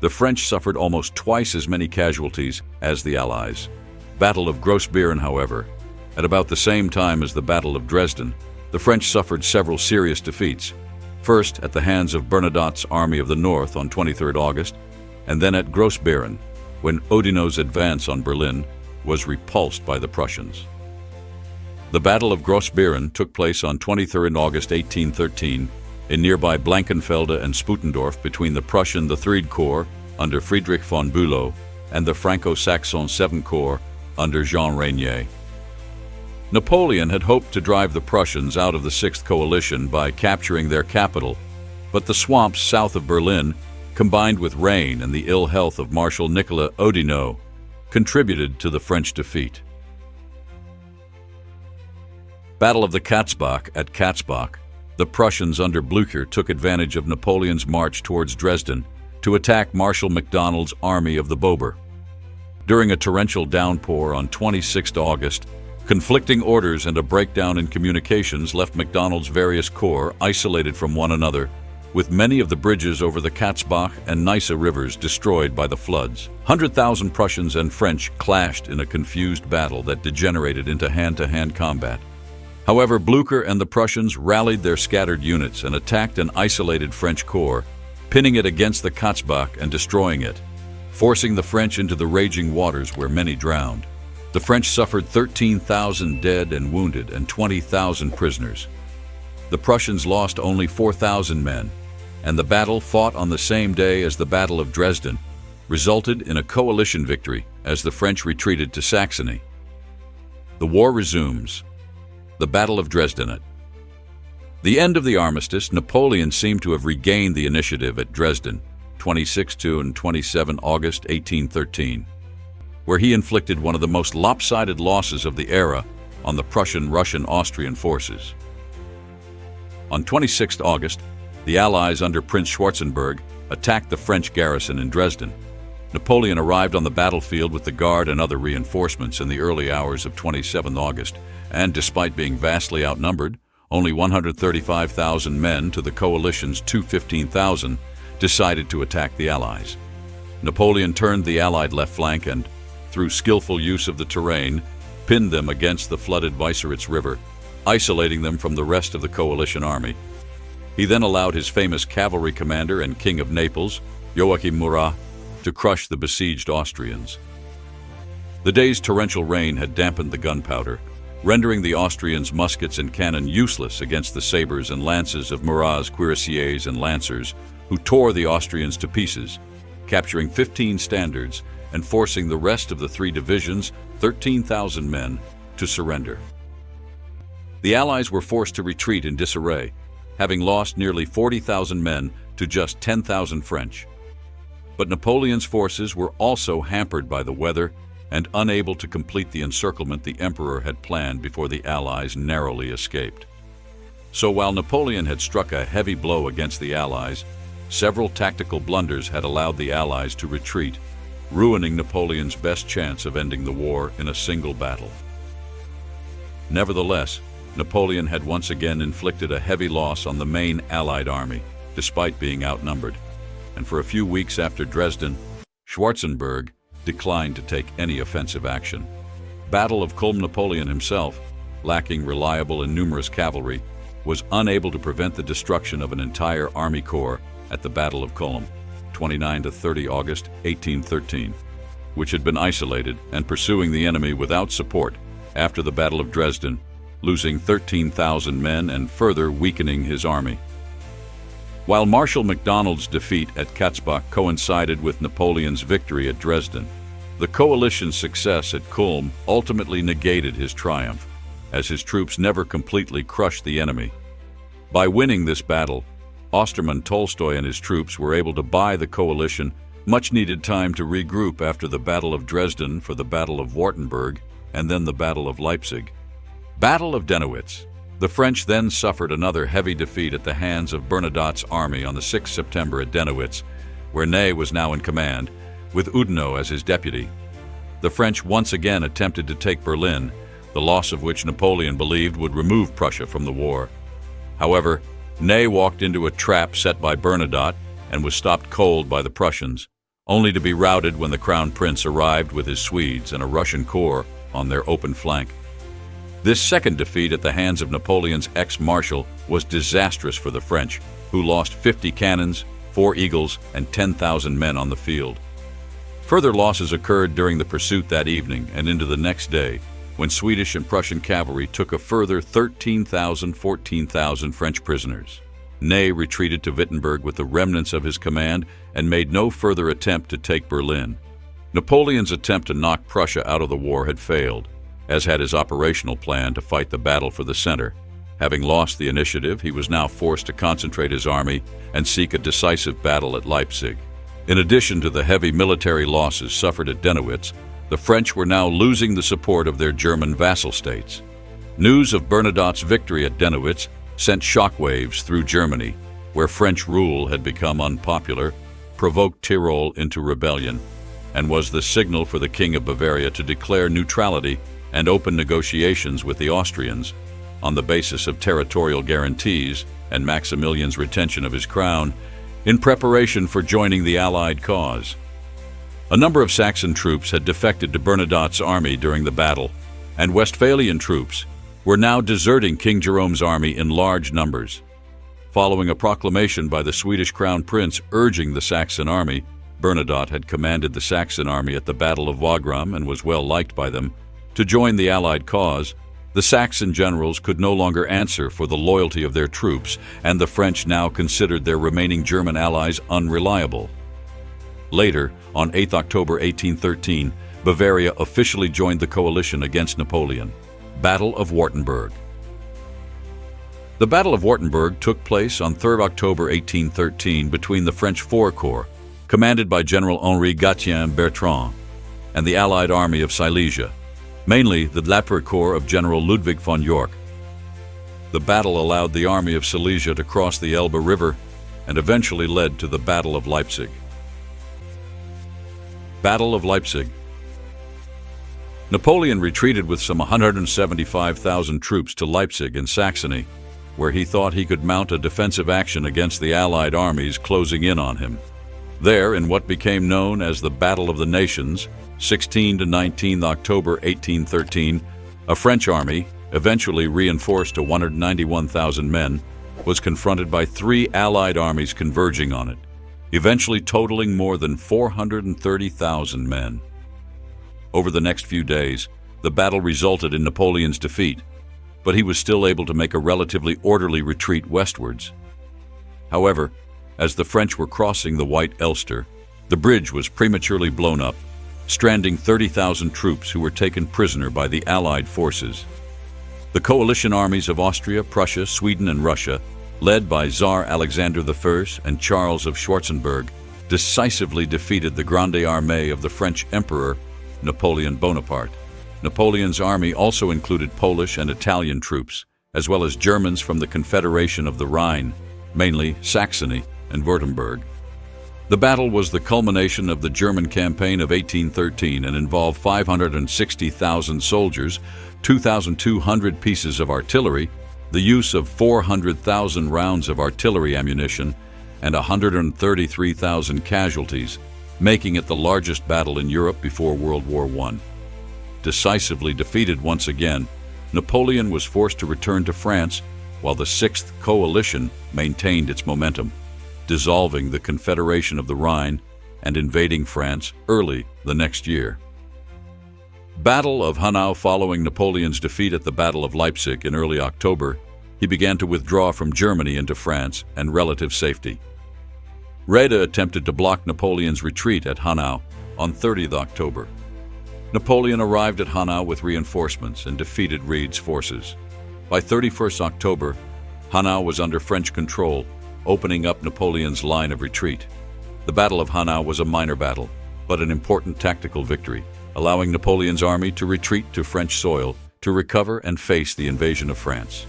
The French suffered almost twice as many casualties as the Allies. Battle of Grossbeeren, however, at about the same time as the Battle of Dresden, the French suffered several serious defeats, first at the hands of Bernadotte's Army of the North on 23rd August, and then at Grossbeeren, when Oudinot's advance on Berlin was repulsed by the Prussians. The Battle of Grossbeeren took place on 23rd August 1813 in nearby Blankenfelde and Sputendorf between the Prussian the 3rd Corps under Friedrich von Bülow and the Franco-Saxon 7th Corps under Jean Reynier. Napoleon had hoped to drive the Prussians out of the 6th Coalition by capturing their capital, but the swamps south of Berlin, combined with rain and the ill health of Marshal Nicolas Oudinot, contributed to the French defeat. Battle of the Katzbach at Katzbach, the Prussians under Blücher took advantage of Napoleon's march towards Dresden to attack Marshal MacDonald's Army of the Bober. During a torrential downpour on 26 August, conflicting orders and a breakdown in communications left MacDonald's various corps isolated from one another, with many of the bridges over the Katzbach and Neisse rivers destroyed by the floods. 100,000 Prussians and French clashed in a confused battle that degenerated into hand-to-hand combat. However, Blücher and the Prussians rallied their scattered units and attacked an isolated French corps, pinning it against the Katzbach and destroying it, forcing the French into the raging waters where many drowned. The French suffered 13,000 dead and wounded and 20,000 prisoners. The Prussians lost only 4,000 men, and the battle, fought on the same day as the Battle of Dresden, resulted in a coalition victory as the French retreated to Saxony. The war resumes. The Battle of Dresden. At the end of the armistice, Napoleon seemed to have regained the initiative at Dresden, 26 and 27 August 1813, where he inflicted one of the most lopsided losses of the era on the Prussian-Russian-Austrian forces. On 26 August, the Allies under Prince Schwarzenberg attacked the French garrison in Dresden. Napoleon arrived on the battlefield with the Guard and other reinforcements in the early hours of 27 August, and despite being vastly outnumbered, only 135,000 men to the coalition's 215,000, decided to attack the Allies. Napoleon turned the Allied left flank and, through skillful use of the terrain, pinned them against the flooded Weißeritz River, isolating them from the rest of the coalition army. He then allowed his famous cavalry commander and King of Naples, Joachim Murat, to crush the besieged Austrians. The day's torrential rain had dampened the gunpowder, rendering the Austrians' muskets and cannon useless against the sabers and lances of Murat's cuirassiers and lancers, who tore the Austrians to pieces, capturing 15 standards and forcing the rest of the 3 divisions, 13,000 men, to surrender. The Allies were forced to retreat in disarray, having lost nearly 40,000 men to just 10,000 French. But Napoleon's forces were also hampered by the weather and unable to complete the encirclement the emperor had planned before the Allies narrowly escaped. So while Napoleon had struck a heavy blow against the Allies, several tactical blunders had allowed the Allies to retreat, ruining Napoleon's best chance of ending the war in a single battle. Nevertheless, Napoleon had once again inflicted a heavy loss on the main Allied army, despite being outnumbered, and for a few weeks after Dresden, Schwarzenberg declined to take any offensive action. Battle of Kulm. Napoleon himself, lacking reliable and numerous cavalry, was unable to prevent the destruction of an entire army corps at the Battle of Kulm, 29 to 30 August 1813, which had been isolated and pursuing the enemy without support after the Battle of Dresden, losing 13,000 men and further weakening his army. While Marshal MacDonald's defeat at Katzbach coincided with Napoleon's victory at Dresden, the coalition's success at Kulm ultimately negated his triumph, as his troops never completely crushed the enemy. By winning this battle, Osterman Tolstoy and his troops were able to buy the coalition much-needed time to regroup after the Battle of Dresden for the Battle of Wartenberg and then the Battle of Leipzig. Battle of Dennewitz. The French then suffered another heavy defeat at the hands of Bernadotte's army on the 6th September at Dennewitz, where Ney was now in command, with Oudinot as his deputy. The French once again attempted to take Berlin, the loss of which Napoleon believed would remove Prussia from the war. However, Ney walked into a trap set by Bernadotte and was stopped cold by the Prussians, only to be routed when the Crown Prince arrived with his Swedes and a Russian corps on their open flank. This second defeat at the hands of Napoleon's ex-marshal was disastrous for the French, who lost 50 cannons, 4 eagles, and 10,000 men on the field. Further losses occurred during the pursuit that evening and into the next day, when Swedish and Prussian cavalry took a further 14,000 French prisoners. Ney retreated to Wittenberg with the remnants of his command and made no further attempt to take Berlin. Napoleon's attempt to knock Prussia out of the war had failed, as had his operational plan to fight the battle for the center. Having lost the initiative, he was now forced to concentrate his army and seek a decisive battle at Leipzig. In addition to the heavy military losses suffered at Dennewitz, the French were now losing the support of their German vassal states. News of Bernadotte's victory at Dennewitz sent shockwaves through Germany, where French rule had become unpopular, provoked Tyrol into rebellion, and was the signal for the King of Bavaria to declare neutrality and open negotiations with the Austrians on the basis of territorial guarantees and Maximilian's retention of his crown in preparation for joining the Allied cause. A number of Saxon troops had defected to Bernadotte's army during the battle, and Westphalian troops were now deserting King Jerome's army in large numbers. Following a proclamation by the Swedish Crown Prince urging the Saxon army, Bernadotte had commanded the Saxon army at the Battle of Wagram and was well liked by them, to join the Allied cause. The Saxon generals could no longer answer for the loyalty of their troops, and the French now considered their remaining German allies unreliable. Later, on 8 October 1813, Bavaria officially joined the coalition against Napoleon. Battle of Wartenberg. The Battle of Wartenberg took place on 3 October 1813 between the French Four Corps, commanded by General Henri Gatien Bertrand, and the Allied army of Silesia, mainly the Lapper Corps of General Ludwig von York. The battle allowed the army of Silesia to cross the Elbe River and eventually led to the Battle of Leipzig. Battle of Leipzig. Napoleon retreated with some 175,000 troops to Leipzig in Saxony, where he thought he could mount a defensive action against the Allied armies closing in on him. There, in what became known as the Battle of the Nations, 16 to 19 October 1813, a French army, eventually reinforced to 191,000 men, was confronted by 3 Allied armies converging on it, eventually totaling more than 430,000 men. Over the next few days, the battle resulted in Napoleon's defeat, but he was still able to make a relatively orderly retreat westwards. However, as the French were crossing the White Elster, the bridge was prematurely blown up, stranding 30,000 troops who were taken prisoner by the Allied forces. The coalition armies of Austria, Prussia, Sweden, and Russia, led by Tsar Alexander I and Charles of Schwarzenberg, decisively defeated the Grande Armée of the French Emperor Napoleon Bonaparte. Napoleon's army also included Polish and Italian troops, as well as Germans from the Confederation of the Rhine, mainly Saxony and Württemberg. The battle was the culmination of the German campaign of 1813 and involved 560,000 soldiers, 2,200 pieces of artillery, the use of 400,000 rounds of artillery ammunition, and 133,000 casualties, making it the largest battle in Europe before World War I. Decisively defeated once again, Napoleon was forced to return to France while the Sixth Coalition maintained its momentum, dissolving the Confederation of the Rhine and invading France early the next year. Battle of Hanau. Following Napoleon's defeat at the Battle of Leipzig in early October, he began to withdraw from Germany into France and relative safety. Raeda attempted to block Napoleon's retreat at Hanau on 30th October. Napoleon arrived at Hanau with reinforcements and defeated Reid's forces. By 31st October, Hanau was under French control, opening up Napoleon's line of retreat. The Battle of Hanau was a minor battle, but an important tactical victory, allowing Napoleon's army to retreat to French soil to recover and face the invasion of France.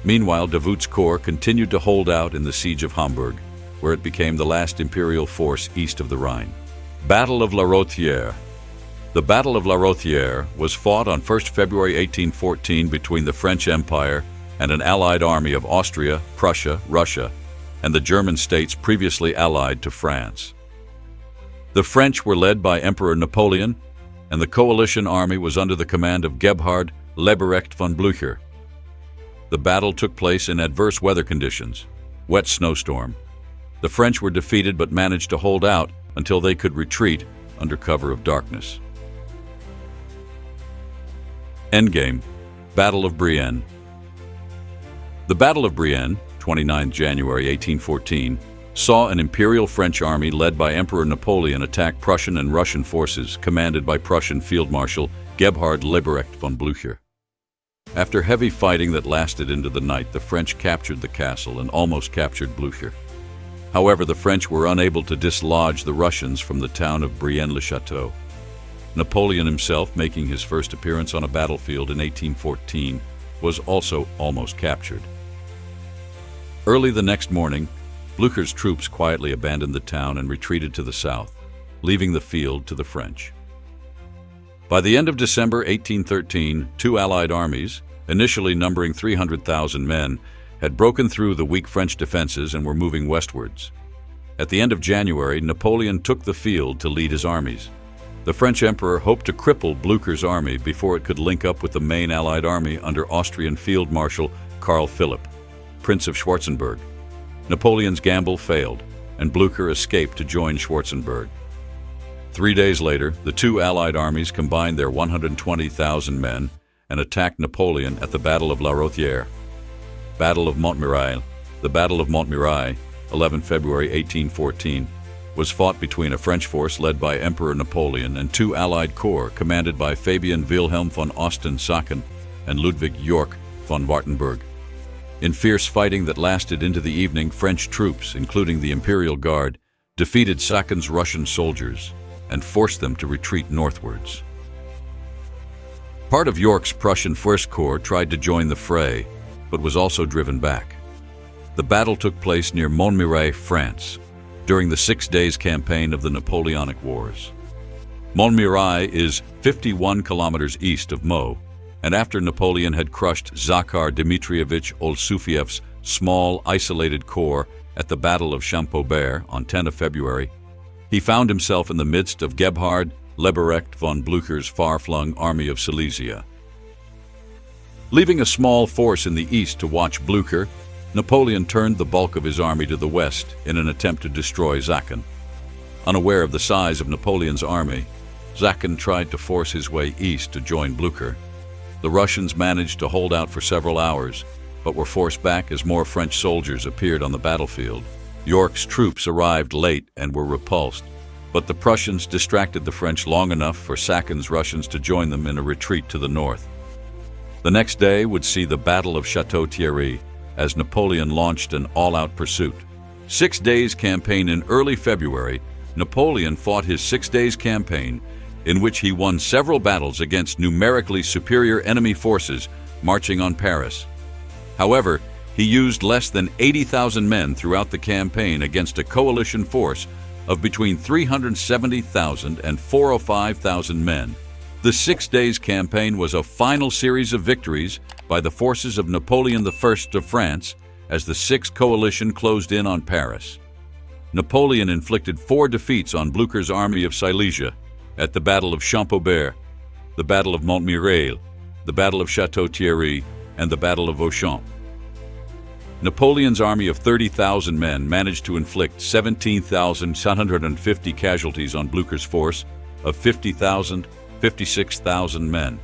Meanwhile, Davout's corps continued to hold out in the siege of Hamburg, where it became the last imperial force east of the Rhine. Battle of La Rothière. The Battle of La Rothière was fought on 1 February 1814 between the French Empire and an allied army of Austria, Prussia, Russia, and the German states previously allied to France. The French were led by Emperor Napoleon, and the coalition army was under the command of Gebhard Leberecht von Blücher. The battle took place in adverse weather conditions, wet snowstorm. The French were defeated but managed to hold out until they could retreat under cover of darkness. Endgame, Battle of Brienne. The Battle of Brienne, 29 January 1814, saw an imperial French army led by Emperor Napoleon attack Prussian and Russian forces commanded by Prussian Field Marshal Gebhard Leberecht von Blücher. After heavy fighting that lasted into the night, the French captured the castle and almost captured Blücher. However, the French were unable to dislodge the Russians from the town of Brienne-le-Château. Napoleon himself, making his first appearance on a battlefield in 1814, was also almost captured. Early the next morning, Blücher's troops quietly abandoned the town and retreated to the south, leaving the field to the French. By the end of December 1813, two Allied armies, initially numbering 300,000 men, had broken through the weak French defenses and were moving westwards. At the end of January, Napoleon took the field to lead his armies. The French emperor hoped to cripple Blücher's army before it could link up with the main Allied army under Austrian Field Marshal Karl Philipp, Prince of Schwarzenberg. Napoleon's gamble failed, and Blücher escaped to join Schwarzenberg. 3 days later, the two Allied armies combined their 120,000 men and attacked Napoleon at the Battle of La Rothière. Battle of Montmirail. The Battle of Montmirail, 11 February 1814, was fought between a French force led by Emperor Napoleon and two Allied corps commanded by Fabian Wilhelm von Osten-Sacken and Ludwig Yorck von Wartenberg. In fierce fighting that lasted into the evening, French troops, including the Imperial Guard, defeated Sacken's Russian soldiers and forced them to retreat northwards. Part of Yorck's Prussian First Corps tried to join the fray, but was also driven back. The battle took place near Montmirail, France, during the 6 days campaign of the Napoleonic Wars. Montmirail is 51 kilometers east of Meaux, and after Napoleon had crushed Zakhar Dmitrievich Olsufiev's small, isolated corps at the Battle of Champaubert on 10 February, he found himself in the midst of Gebhard Leberecht von Blücher's far-flung army of Silesia. Leaving a small force in the east to watch Blücher, Napoleon turned the bulk of his army to the west in an attempt to destroy Sacken. Unaware of the size of Napoleon's army, Sacken tried to force his way east to join Blücher. The Russians managed to hold out for several hours, but were forced back as more French soldiers appeared on the battlefield. Yorck's troops arrived late and were repulsed, but the Prussians distracted the French long enough for Sacken's Russians to join them in a retreat to the north. The next day would see the Battle of Château-Thierry, as Napoleon launched an all-out pursuit. 6 Days Campaign. In early February, Napoleon fought his 6 Days Campaign, in which he won several battles against numerically superior enemy forces marching on Paris. However, he used less than 80,000 men throughout the campaign against a coalition force of between 370,000 and 405,000 men. The 6 Days Campaign was a final series of victories by the forces of Napoleon I of France as the Sixth Coalition closed in on Paris. Napoleon inflicted 4 defeats on Blücher's army of Silesia at the Battle of Champaubert, the Battle of Montmirail, the Battle of Château-Thierry, and the Battle of Vauchamp. Napoleon's army of 30,000 men managed to inflict 17,750 casualties on Blücher's force of 56,000 men.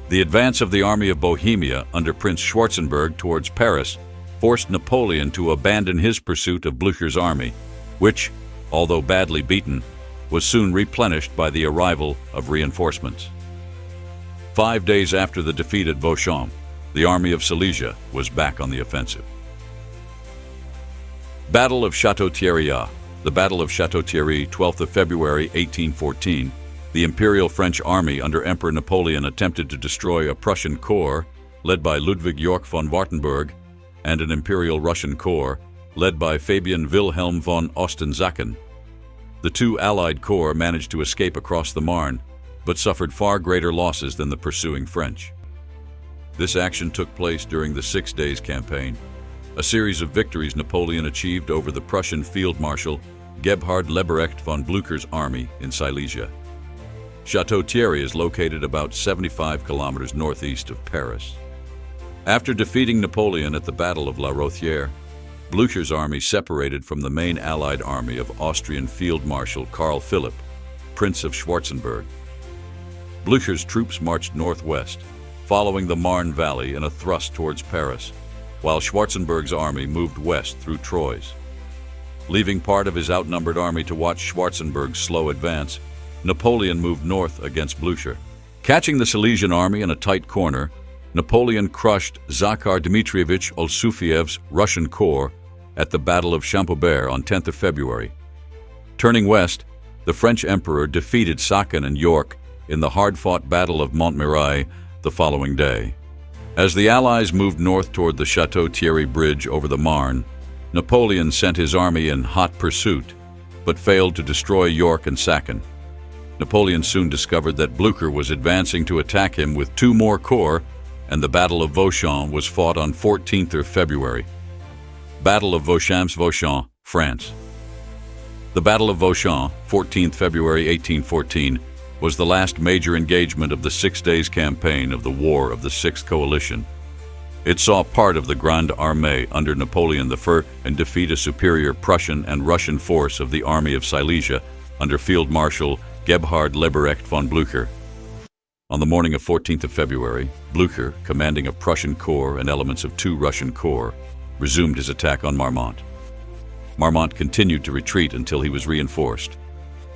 The advance of the army of Bohemia under Prince Schwarzenberg towards Paris forced Napoleon to abandon his pursuit of Blücher's army, which, although badly beaten, was soon replenished by the arrival of reinforcements. 5 days after the defeat at Vauchamp, the army of Silesia was back on the offensive. Battle of Château-Thierry. The Battle of Château-Thierry, 12th of February 1814, the Imperial French army under Emperor Napoleon attempted to destroy a Prussian corps led by Ludwig Yorck von Wartenberg and an Imperial Russian corps led by Fabian Wilhelm von Osten-Sacken. The 2 Allied corps managed to escape across the Marne, but suffered far greater losses than the pursuing French. This action took place during the 6 Days Campaign, a series of victories Napoleon achieved over the Prussian Field Marshal Gebhard Leberecht von Blücher's army in Silesia. Château-Thierry is located about 75 kilometers northeast of Paris. After defeating Napoleon at the Battle of La Rothière, Blücher's army separated from the main Allied army of Austrian Field Marshal Karl Philipp, Prince of Schwarzenberg. Blücher's troops marched northwest, following the Marne Valley in a thrust towards Paris, while Schwarzenberg's army moved west through Troyes. Leaving part of his outnumbered army to watch Schwarzenberg's slow advance, Napoleon moved north against Blücher. Catching the Silesian army in a tight corner, Napoleon crushed Zakhar Dmitrievich Olsufiev's Russian corps at the Battle of Champaubert on 10th of February. Turning west, the French emperor defeated Sacken and Yorck in the hard-fought Battle of Montmirail the following day. As the Allies moved north toward the Château-Thierry bridge over the Marne, Napoleon sent his army in hot pursuit, but failed to destroy Yorck and Sacken. Napoleon soon discovered that Blücher was advancing to attack him with 2 more corps, and the Battle of Vauchamp was fought on 14th of February. Battle of Vauchamps, France. The Battle of Vauchamp, 14th February 1814, was the last major engagement of the 6 Days Campaign of the War of the Sixth Coalition. It saw part of the Grande Armée under Napoleon I and defeat a superior Prussian and Russian force of the Army of Silesia under Field Marshal Gebhard Leberecht von Blücher. On the morning of 14th of February, Blücher, commanding a Prussian corps and elements of 2 Russian corps, resumed his attack on Marmont. Marmont continued to retreat until he was reinforced.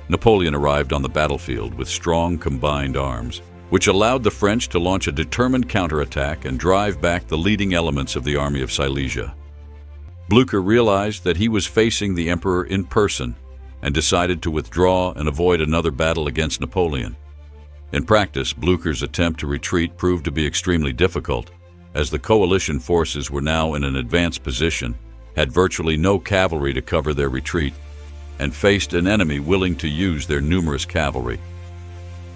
Napoleon arrived on the battlefield with strong combined arms, which allowed the French to launch a determined counterattack and drive back the leading elements of the army of Silesia. Blücher realized that he was facing the emperor in person and decided to withdraw and avoid another battle against Napoleon. In practice, Blücher's attempt to retreat proved to be extremely difficult, as the coalition forces were now in an advanced position, had virtually no cavalry to cover their retreat, and faced an enemy willing to use their numerous cavalry.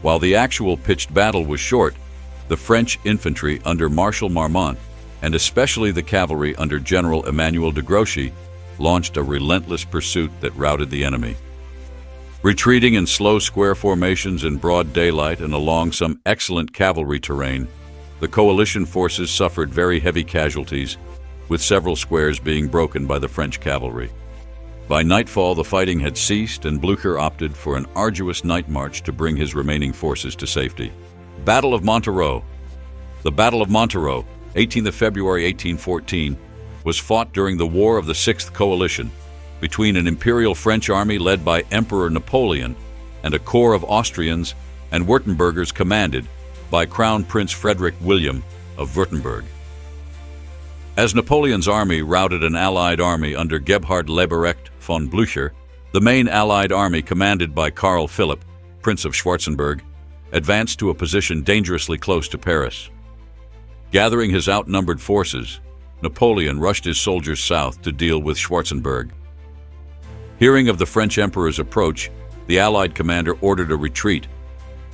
While the actual pitched battle was short, the French infantry under Marshal Marmont, and especially the cavalry under General Emmanuel de Grouchy, launched a relentless pursuit that routed the enemy. Retreating in slow square formations in broad daylight and along some excellent cavalry terrain, the coalition forces suffered very heavy casualties, with several squares being broken by the French cavalry. By nightfall, the fighting had ceased, and Blücher opted for an arduous night march to bring his remaining forces to safety. Battle of Montereau. The Battle of Montereau, 18th of February 1814, was fought during the War of the Sixth Coalition between an Imperial French army led by Emperor Napoleon and a corps of Austrians and Württembergers commanded by Crown Prince Frederick William of Württemberg. As Napoleon's army routed an Allied army under Gebhard Leberecht von Blücher, the main Allied army commanded by Karl Philipp, Prince of Schwarzenberg, advanced to a position dangerously close to Paris. Gathering his outnumbered forces, Napoleon rushed his soldiers south to deal with Schwarzenberg. Hearing of the French Emperor's approach, the Allied commander ordered a retreat,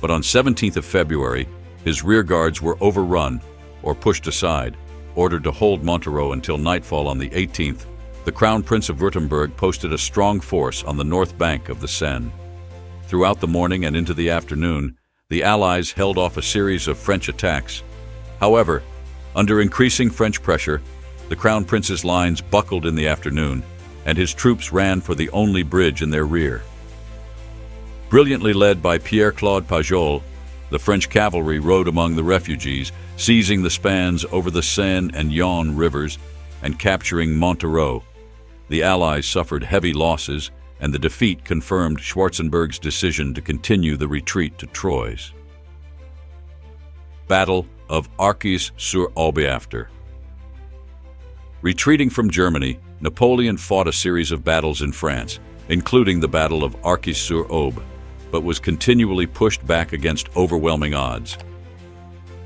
but on 17th of February, his rearguards were overrun or pushed aside. Ordered to hold Montereau until nightfall on the 18th, the Crown Prince of Württemberg posted a strong force on the north bank of the Seine. Throughout the morning and into the afternoon, the Allies held off a series of French attacks. However, under increasing French pressure, the Crown Prince's lines buckled in the afternoon, and his troops ran for the only bridge in their rear. Brilliantly led by Pierre-Claude Pajol, the French cavalry rode among the refugees, seizing the spans over the Seine and Yonne rivers and capturing Montereau. The Allies suffered heavy losses, and the defeat confirmed Schwarzenberg's decision to continue the retreat to Troyes. Battle of Arcis-sur-Aube. After retreating from Germany, Napoleon fought a series of battles in France, including the Battle of Arcis-sur-Aube, but was continually pushed back against overwhelming odds.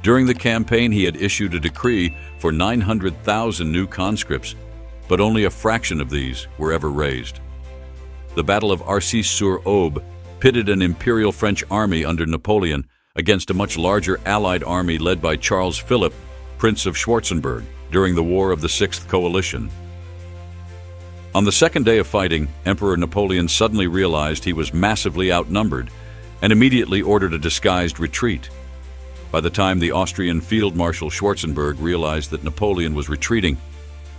During the campaign, he had issued a decree for 900,000 new conscripts, but only a fraction of these were ever raised. The Battle of Arcis-sur-Aube pitted an imperial French army under Napoleon against a much larger Allied army led by Charles Philipp, Prince of Schwarzenberg, during the War of the Sixth Coalition. On the second day of fighting, Emperor Napoleon suddenly realized he was massively outnumbered and immediately ordered a disguised retreat. By the time the Austrian Field Marshal Schwarzenberg realized that Napoleon was retreating,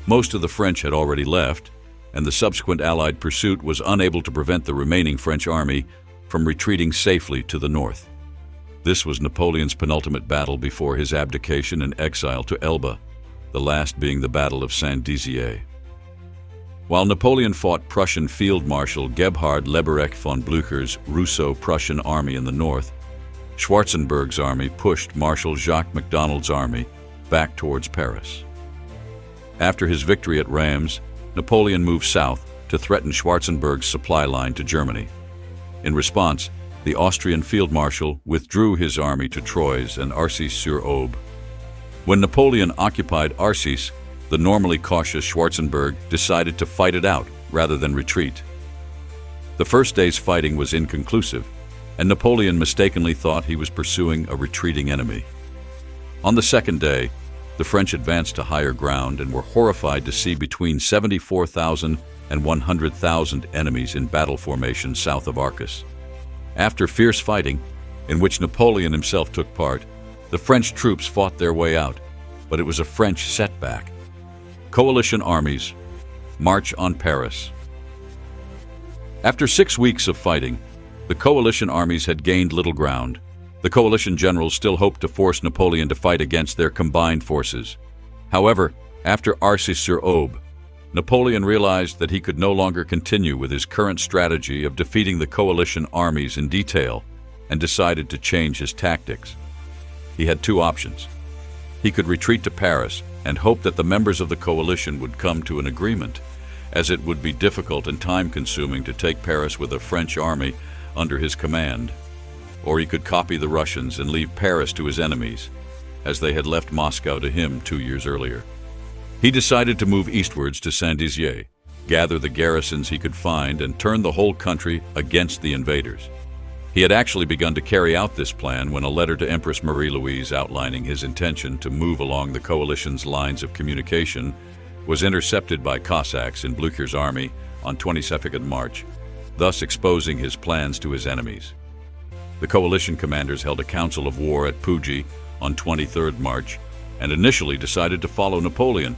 most of the French had already left, and the subsequent Allied pursuit was unable to prevent the remaining French army from retreating safely to the north. This was Napoleon's penultimate battle before his abdication and exile to Elba, the last being the Battle of Saint-Dizier. While Napoleon fought Prussian Field Marshal Gebhard Leberecht von Blücher's Russo-Prussian army in the north, Schwarzenberg's army pushed Marshal Jacques Macdonald's army back towards Paris. After his victory at Reims, Napoleon moved south to threaten Schwarzenberg's supply line to Germany. In response, the Austrian Field Marshal withdrew his army to Troyes and Arcis-sur-Aube. When Napoleon occupied Arcis, the normally cautious Schwarzenberg decided to fight it out rather than retreat. The first day's fighting was inconclusive, and Napoleon mistakenly thought he was pursuing a retreating enemy. On the second day, the French advanced to higher ground and were horrified to see between 74,000 and 100,000 enemies in battle formation south of Arcis. After fierce fighting, in which Napoleon himself took part, the French troops fought their way out, but it was a French setback. Coalition armies march on Paris. After 6 weeks of fighting, the coalition armies had gained little ground. The coalition generals still hoped to force Napoleon to fight against their combined forces. However, after Arcis-sur-Aube, Napoleon realized that he could no longer continue with his current strategy of defeating the coalition armies in detail and decided to change his tactics. He had two options. He could retreat to Paris and hope that the members of the coalition would come to an agreement, as it would be difficult and time-consuming to take Paris with a French army under his command. Or he could copy the Russians and leave Paris to his enemies, as they had left Moscow to him 2 years earlier. He decided to move eastwards to Saint-Dizier, gather the garrisons he could find, and turn the whole country against the invaders. He had actually begun to carry out this plan when a letter to Empress Marie-Louise outlining his intention to move along the coalition's lines of communication was intercepted by Cossacks in Blücher's army on 22nd March, thus exposing his plans to his enemies. The coalition commanders held a council of war at Pugy on 23rd March and initially decided to follow Napoleon,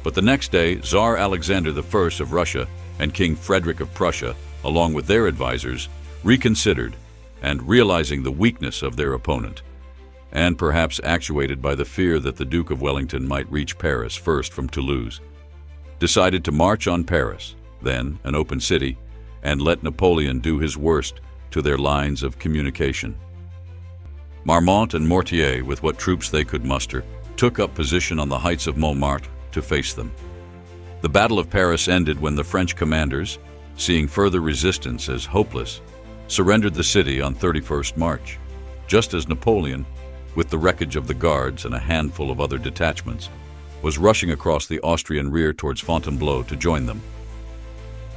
but the next day Tsar Alexander I of Russia and King Frederick of Prussia, along with their advisors, reconsidered, and realizing the weakness of their opponent, and perhaps actuated by the fear that the Duke of Wellington might reach Paris first from Toulouse, decided to march on Paris, then an open city, and let Napoleon do his worst to their lines of communication. Marmont and Mortier, with what troops they could muster, took up position on the heights of Montmartre to face them. The Battle of Paris ended when the French commanders, seeing further resistance as hopeless, surrendered the city on 31st March, just as Napoleon, with the wreckage of the Guards and a handful of other detachments, was rushing across the Austrian rear towards Fontainebleau to join them.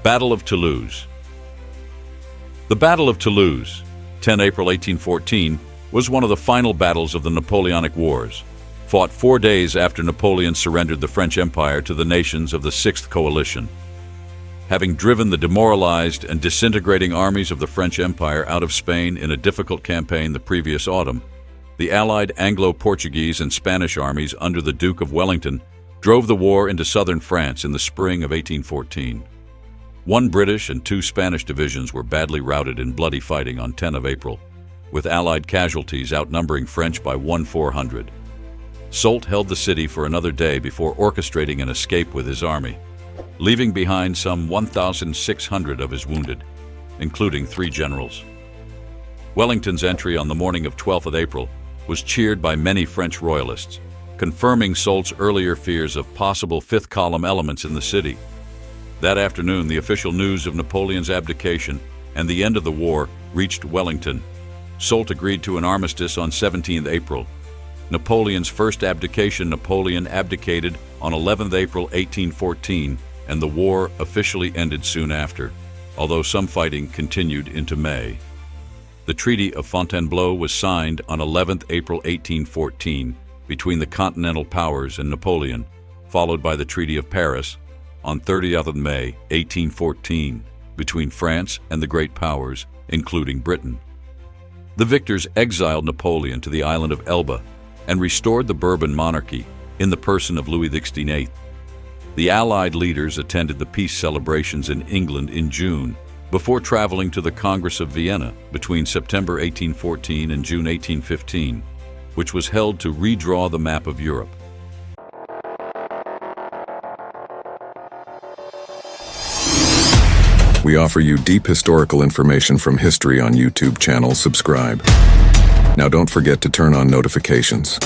Battle of Toulouse. The Battle of Toulouse, 10 April 1814, was one of the final battles of the Napoleonic Wars, fought 4 days after Napoleon surrendered the French Empire to the nations of the Sixth Coalition. Having driven the demoralized and disintegrating armies of the French Empire out of Spain in a difficult campaign the previous autumn, the allied Anglo-Portuguese and Spanish armies under the Duke of Wellington drove the war into southern France in the spring of 1814. 1 British and 2 Spanish divisions were badly routed in bloody fighting on 10 of April, with allied casualties outnumbering French by 1,400. Soult held the city for another day before orchestrating an escape with his army, leaving behind some 1,600 of his wounded, including 3 generals. Wellington's entry on the morning of 12th of April was cheered by many French royalists, confirming Soult's earlier fears of possible fifth column elements in the city. That afternoon, the official news of Napoleon's abdication and the end of the war reached Wellington. Soult agreed to an armistice on 17th April. Napoleon's first abdication, Napoleon abdicated on 11th April 1814, and the war officially ended soon after, although some fighting continued into May. The Treaty of Fontainebleau was signed on 11th April 1814 between the Continental Powers and Napoleon, followed by the Treaty of Paris on 30th of May 1814 between France and the Great Powers, including Britain. The victors exiled Napoleon to the island of Elba and restored the Bourbon monarchy in the person of Louis XVI. The Allied leaders attended the peace celebrations in England in June, before traveling to the Congress of Vienna between September 1814 and June 1815, which was held to redraw the map of Europe. We offer you deep historical information from history on YouTube channel. Subscribe. Now don't forget to turn on notifications.